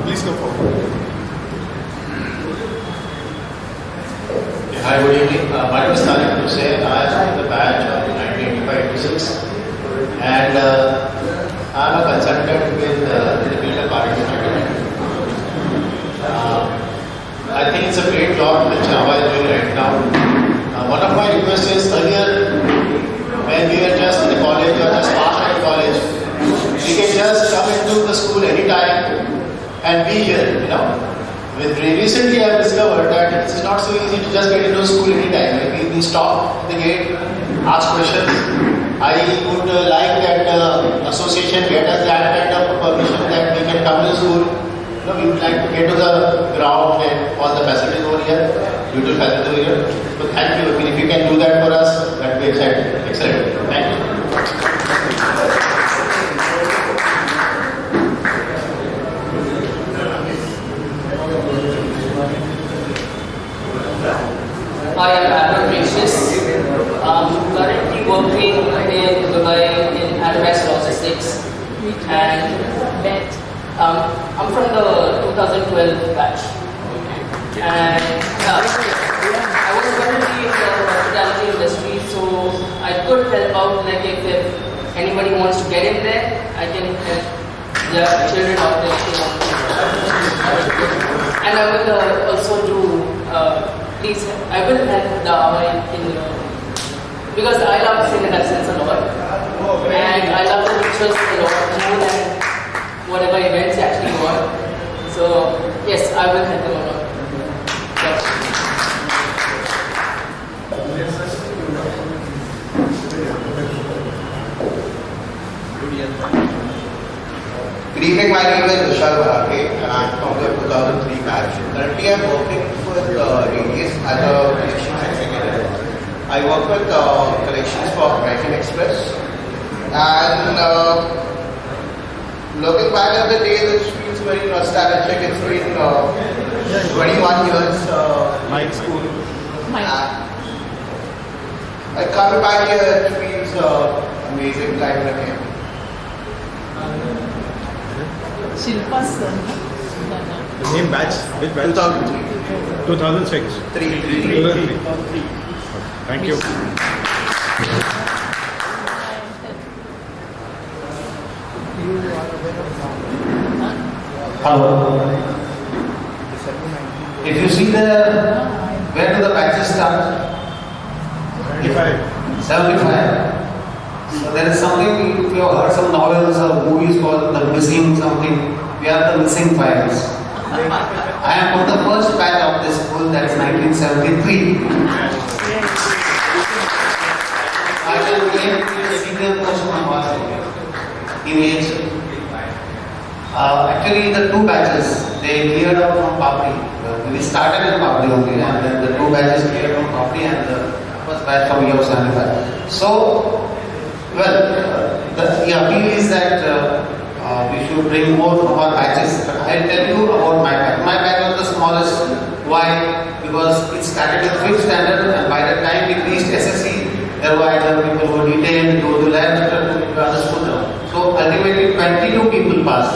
Please come forward. Hi, good evening. My name is Candid. I am in the batch of 1985-86 and I am a consultant with the field of architecture. I think it's a great job which AVA is doing right now. One of my requests is earlier when we were just in the college or just passed out of college, we can just come into the school anytime and be here, Recently I have discovered that it is not so easy to just get into school anytime. Like we stop at the gate, ask questions. I would like that association get us that kind of permission that we can come to school. We would like to get to the ground and all the facilities over here, beautiful facilities over here. So thank you. If you can do that for us, that would be exciting. Excellent. Thank you. I am Abdul Precious. I'm currently working in Dubai in advanced logistics, and I'm from the 2012 batch. And I was currently in the hospitality industry, so I could help out. Like if anybody wants to get in there, I can help the children out there if they want to. And I will also do. Please, I will help the AVA in because I love singing lessons a lot, and I love the pictures a lot more than whatever events you actually go on. So yes, I will help them along. Good evening, my name is Vishal Bharake and I am from the 2003 batch. Currently I am working with AVA as a collections executive. I work with collections for American Express and looking back at the day, this feels very nostalgic. It's been 21 years in school. I come back here, it feels amazing time again. Shilpa's son. The same batch? Which batch? 2003. 2006? 2003. Thank you. Hello. If you see where do the batches start? 75. 75. So there is something, if you have heard some novels or movies called The Missing something, we are the missing files. I am from the first batch of this school, that is 1973. I will claim to be a senior person in age. Actually, the two batches, they cleared out from Papri. We started in Papri only, and then the two batches cleared from Papri and the first batch from year 75. So, well, the appeal is that we should bring more from our batches. But I'll tell you about my batch. My batch was the smallest. Why? Because it started with 5th standard, and by the time we reached SSC, there were either people who were detained, those who left, who understood them. So ultimately, 22 people passed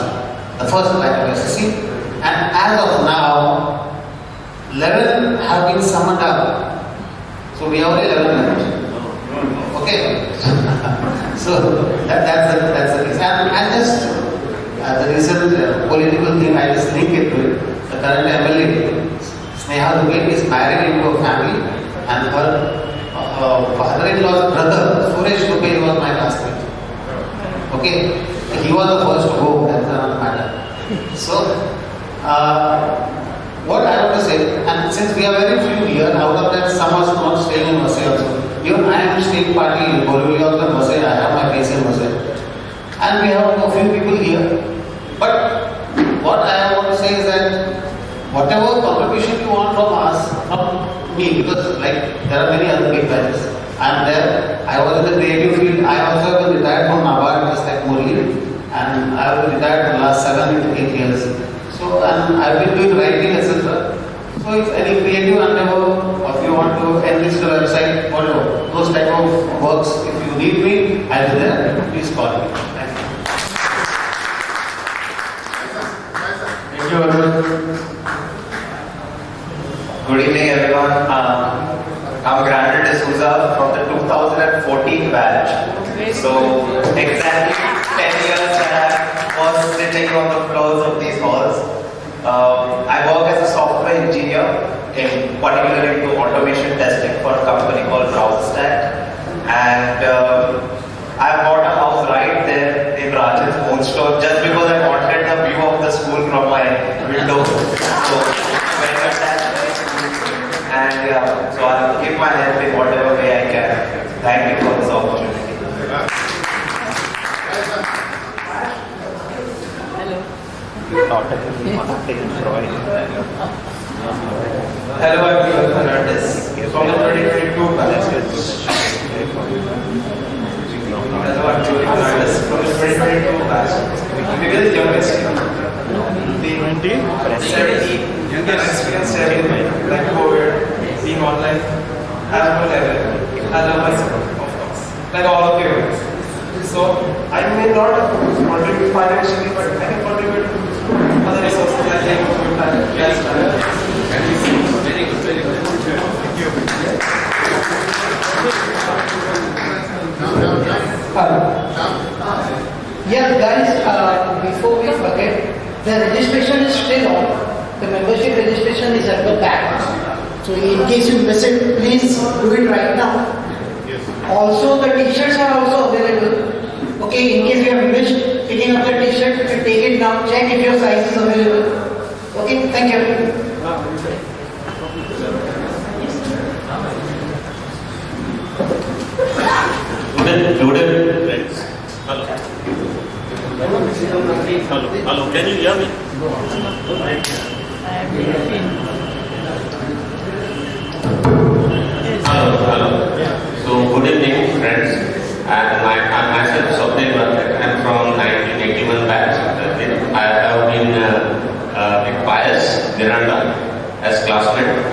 the first batch of SSC, and as of now, 11 have been summoned up. So we have only 11 left. Okay. So that's the case. And just the recent political thing, I just link it to it. The current MLA, Sneha Dubey, is married into a family, and her father-in-law's brother, Suresh Dubey, was my classmate. Okay? He was the first to go, that's another matter. So, what I want to say, and since we are very few here, out of that, some are not staying in Vasai also. Even I am staying party in Borivali of the Vasai, I have my base in Vasai. And we have a few people here. But what I want to say is that whatever contribution you want from us, from me, because like there are many other big batches. I am there. I was in the creative field. I also have retired from NABARD, just like Murli, and I have retired for the last 7 to 8 years. So, and I've been doing writing, etc. So, if any creative endeavor, or if you want to enrich the website, whatever, those type of works, if you need me, I'll be there. Please call me. Thank you. Thank you, Arun. Good evening, everyone. I'm Candid from the 2014 batch. So, exactly 10 years that I was sitting on the floors of these halls. I work as a software engineer, particularly into automation testing for a company called Augustine. And I bought a house right there in Rajan's own store just because I wanted the view of the school from my window. So, very attached. And yeah, so I'll give my help in whatever way I can. Thank you for this opportunity. Hello, I'm Yoel Fernandez from the 2022 batch. Hello, I'm Yoel Fernandez from the 2022 batch. Because the youngest the 17 youngest experience sharing like COVID, being online, as well as myself, of course, like all of you. So I may not contribute financially, but I can contribute other resources like yes, very good, very good. Thank you. Yeah, guys, before we forget, the registration is still on. The membership registration is at the back. So in case you miss it, please do it right now. Also, the t-shirts are also available. Okay, in case you have missed picking up the t-shirt, you can take it maybe now check if your size is available. Okay, thank you. Today, friends. Hello. Hello. Can you hear me? Hello. So, good evening, friends. And I'm myself Swapnil Vartak. I'm from 1981 batch. I have been with Pius Miranda as classmate.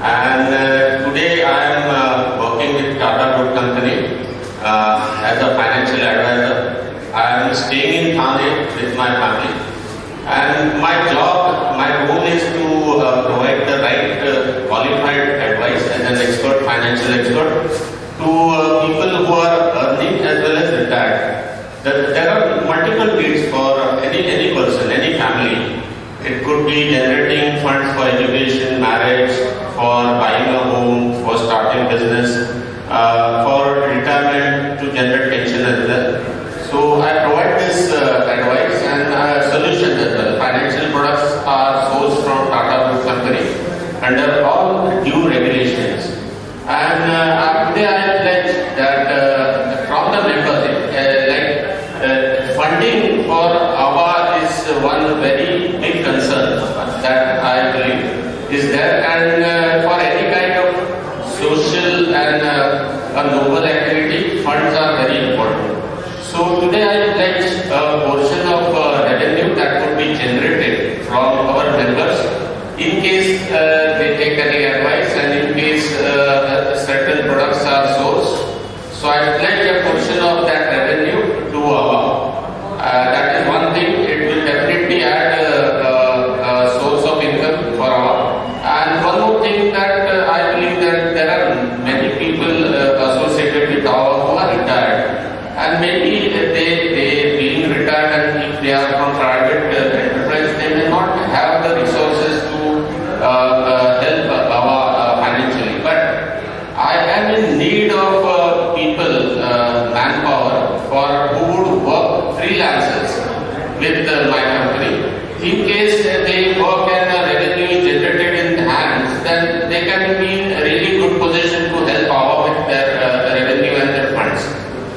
And today I am working with Tata Group Company as a financial advisor. I am staying in Thane with my family. And my job, my role is to provide the right qualified advice as an expert, financial expert, to people who are earning as well as retired. There are multiple needs for any person, any family. It could be generating funds for education, marriage, for buying a home, for starting business, for retirement to generate pension as well. So I provide this advice and solutions as well. Financial products are sourced from Tata Group Company under all due regulations. And today I pledge that from the members, funding for AVA is one very big concern that I believe is there, and for any kind of social and a noble activity, funds are very important. So today I pledge a portion of revenue that would be generated from our members in case they take any advice and in case certain products are sourced. So I pledge a portion of that revenue to AVA. That is one thing. It will definitely add a source of income for AVA. And one more thing that I believe that there are many people associated with AVA who are retired. And maybe they being retired, and if they are from private enterprise, they may not have the resources to help AVA financially. But I am in need of people, manpower, for who would work freelancers with my company. In case they work and revenue is generated in hands, then they can be in a really good position to help AVA with their revenue and their funds.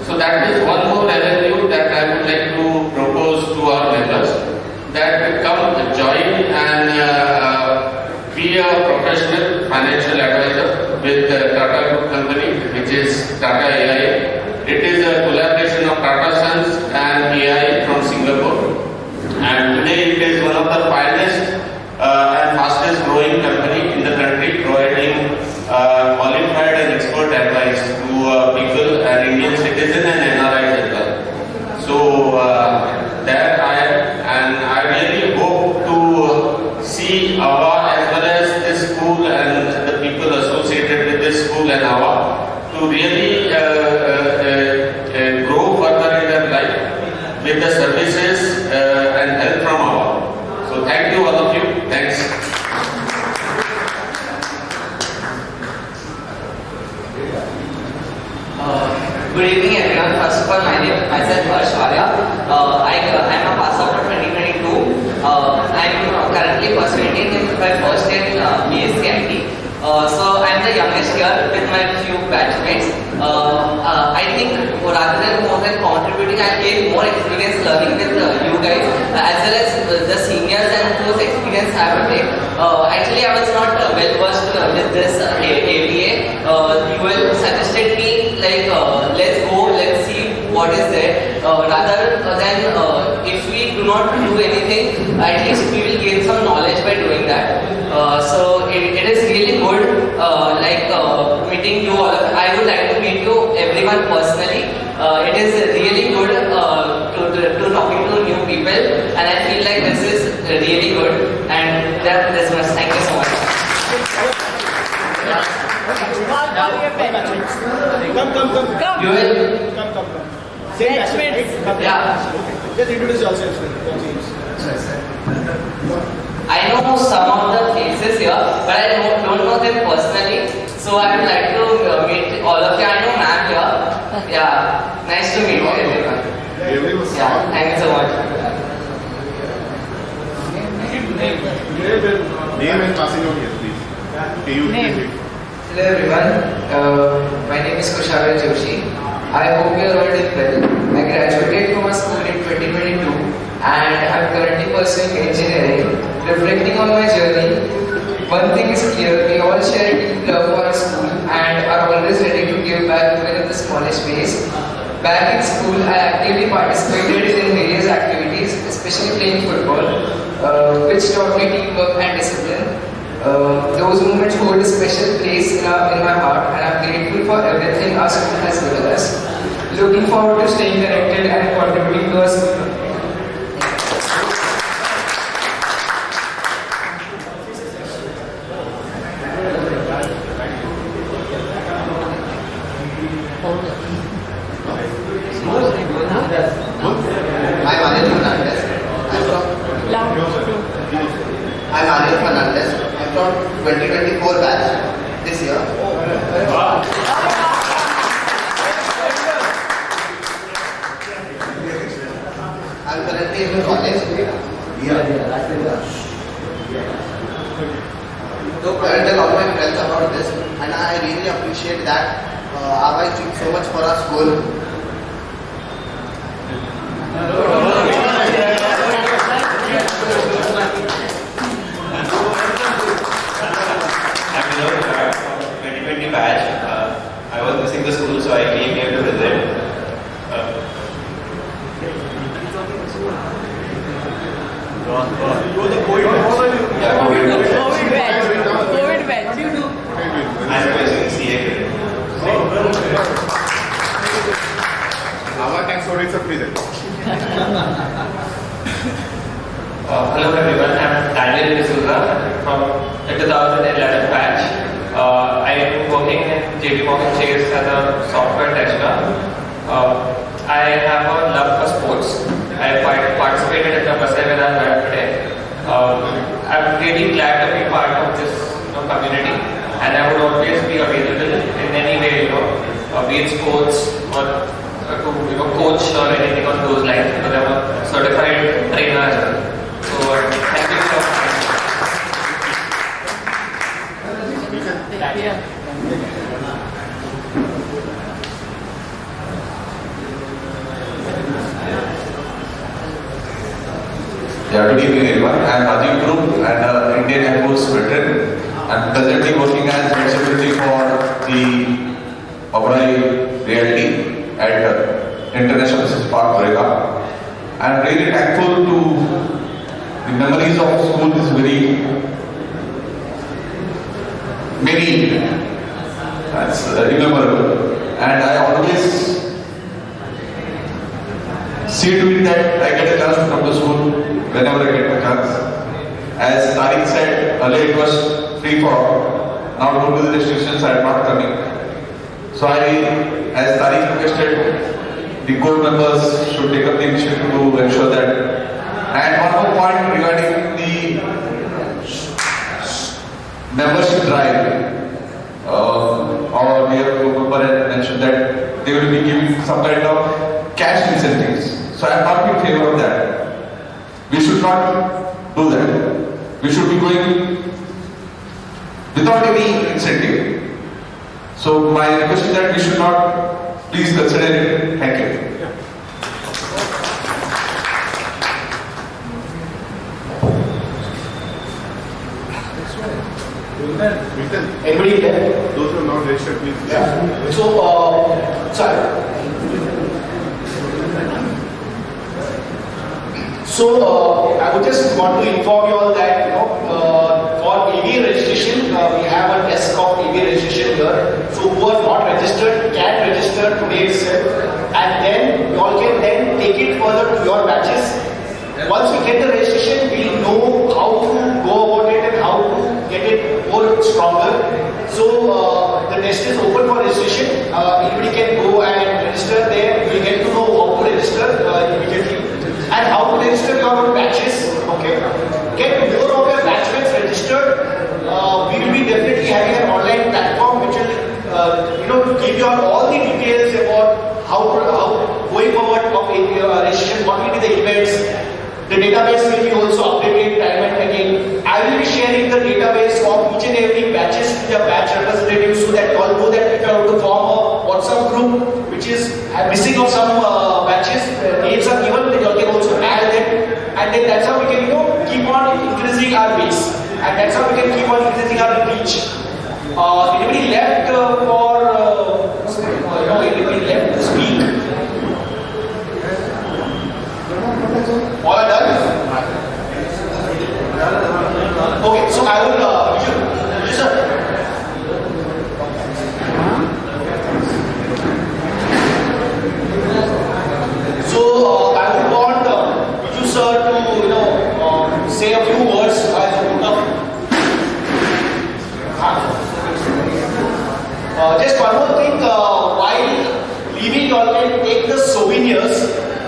So that is one more avenue that I would like to propose to our members, that come join and be a professional financial advisor with Tata Group Company, which is Tata AI. It is a collaboration of Tata Sons and AI from Singapore. And today it is one of the finest and fastest growing company in the country, providing qualified and expert advice to people and Indian citizens and NRIs as well. So there I am, and I really hope to see AVA as well as this school and the people associated with this school and AVA to really grow further in their life with the services and help from AVA. So thank you all of you. Thanks. Good evening everyone. First of all, myself Harsh Varya. I'm a pass out of 2022. I'm currently pursuing in my first year in BSc IT. So I'm the youngest here with my few batchmates. I think rather than more than contributing, I gained more experience learning with you guys as well as the seniors, and those experience I have take. Actually, I was not well versed with this AVA. You will suggested me like let's go, let's see what is there. Rather than if we do not do anything, at least we will gain some knowledge by doing that. So it is really good meeting you all. I would like to meet you everyone personally. It is really good to talking to new people, and I feel like this is really good, and that's much. Thank you so much. Come. You will? Come. Same batchmates. Yeah. Just introduce yourself. I know some of the faces here, but I don't know them personally. So I would like to meet all of you. I know ma'am here. Yeah. Nice to meet you everyone. Yeah. Thank you so much. everyone. My name is Kushal Joshi. I hope you are all doing well. I graduated from a school in 2022 and I am currently pursuing engineering. Reflecting on my journey, one thing is clear, we all share deep love for our school and are always ready to give back even in the smallest ways. Back in school, I actively participated in various activities, especially playing football, which taught me teamwork and discipline. Those moments hold a special place in my heart, and I'm grateful for everything our school has given us. Looking forward to staying connected and contributing to our school. I'm Anil Fernandez. I'm from 2024 batch this year. I'm currently in college. So I tell all my friends about this, and I really appreciate that AVA is doing so much for our school. Batch. I was missing the school, so I came here to visit. You were the COVID batch. Yeah, COVID batch. COVID batch. What do you do? I'm pursuing CA. AVA tax audits are present. Hello everyone, I'm Candid from the 2011 batch. I am working in JP Morgan Chase as a software tester. I have a love for sports. I participated in the Vasai Alumni today. I'm really glad to be part of this community, and I would always be available in any way, be it sports or to coach or anything on those lines, because I'm a certified trainer as well. So thank you so much. Yeah, good evening everyone. I am Rajiv Group and an Indian Air Force veteran. I am presently working as head secretary for the Augustine Realty at International Business Park, Borega. I am really thankful to the memories of school is very many. That's immemorable. And I always see to it that I get a chance to come to school whenever I get a chance. As Tariq said, earlier it was free for all. Now due to the restrictions I am not coming. So as Tariq requested, the core members should take up the initiative to ensure that. And one more point regarding the membership drive. Our dear group member had mentioned that they will be giving some kind of cash incentives. So I am not in favor of that. We should not do that. We should be going without any incentive. So my request is that we should not, please consider it. Thank you. Anybody there? Those who are not registered, please. Yeah. So, sorry. So, I would just want to inform you all that, for AVA registration, we have a desk of AVA registration here. So, who are not registered can register today itself, and then you all can then take it further to your batches. Once we get the registration, we'll know how to go about it and how to get it more stronger. So, the test is open for registration. Anybody can go and register there. You get to know how to register immediately and how to register your own batches. Okay, get more of your batchmates registered. We will be definitely having an online platform which will, give you all the details about how going forward of registration, what will be the events. The database will be also updated time and again. I will be sharing the database of each and every batches their batch representatives so that all know that if you have to form a WhatsApp group which is missing of some batches, names are given, then you can also add them, and then that's how we can keep on increasing our base, and that's how we can keep on increasing our reach. Anybody left anybody left to speak? All are done? Okay, so I will, sir. So I would want Viju sir to say a few words as a just one more thing, while leaving you all can take the souvenirs.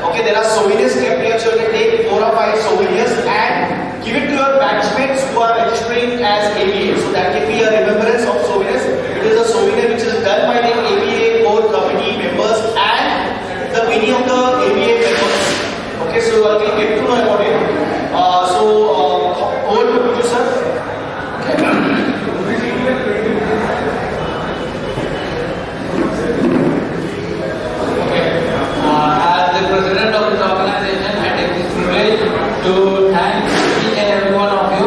Okay, there are souvenirs kept here, so you can take 4 or 5 souvenirs and give it to your batchmates who are registering as AVA. So that can be a remembrance of souvenirs. It is a souvenir which is done by the AVA core committee members and the many of the AVA members. Okay, so I can get to know about it. Over to you, sir. As the president of this organization, I take this privilege to thank each and every one of you.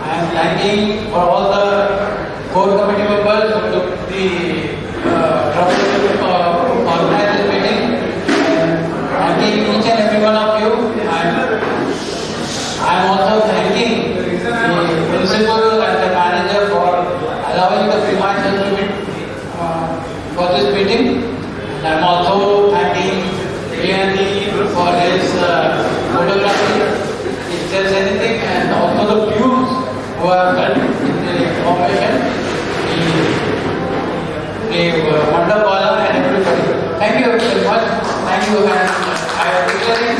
I am thanking for all the core committee members who took the trouble to organize this meeting. Thanking each and every one of you. I am also thanking the principal and the manager for allowing the premises to meet for this meeting. And I am also thanking AND for his photography, if there is anything, and also the pews who have done the formation, the Mandapala and everybody. Thank you very much. Thank you, and I particularly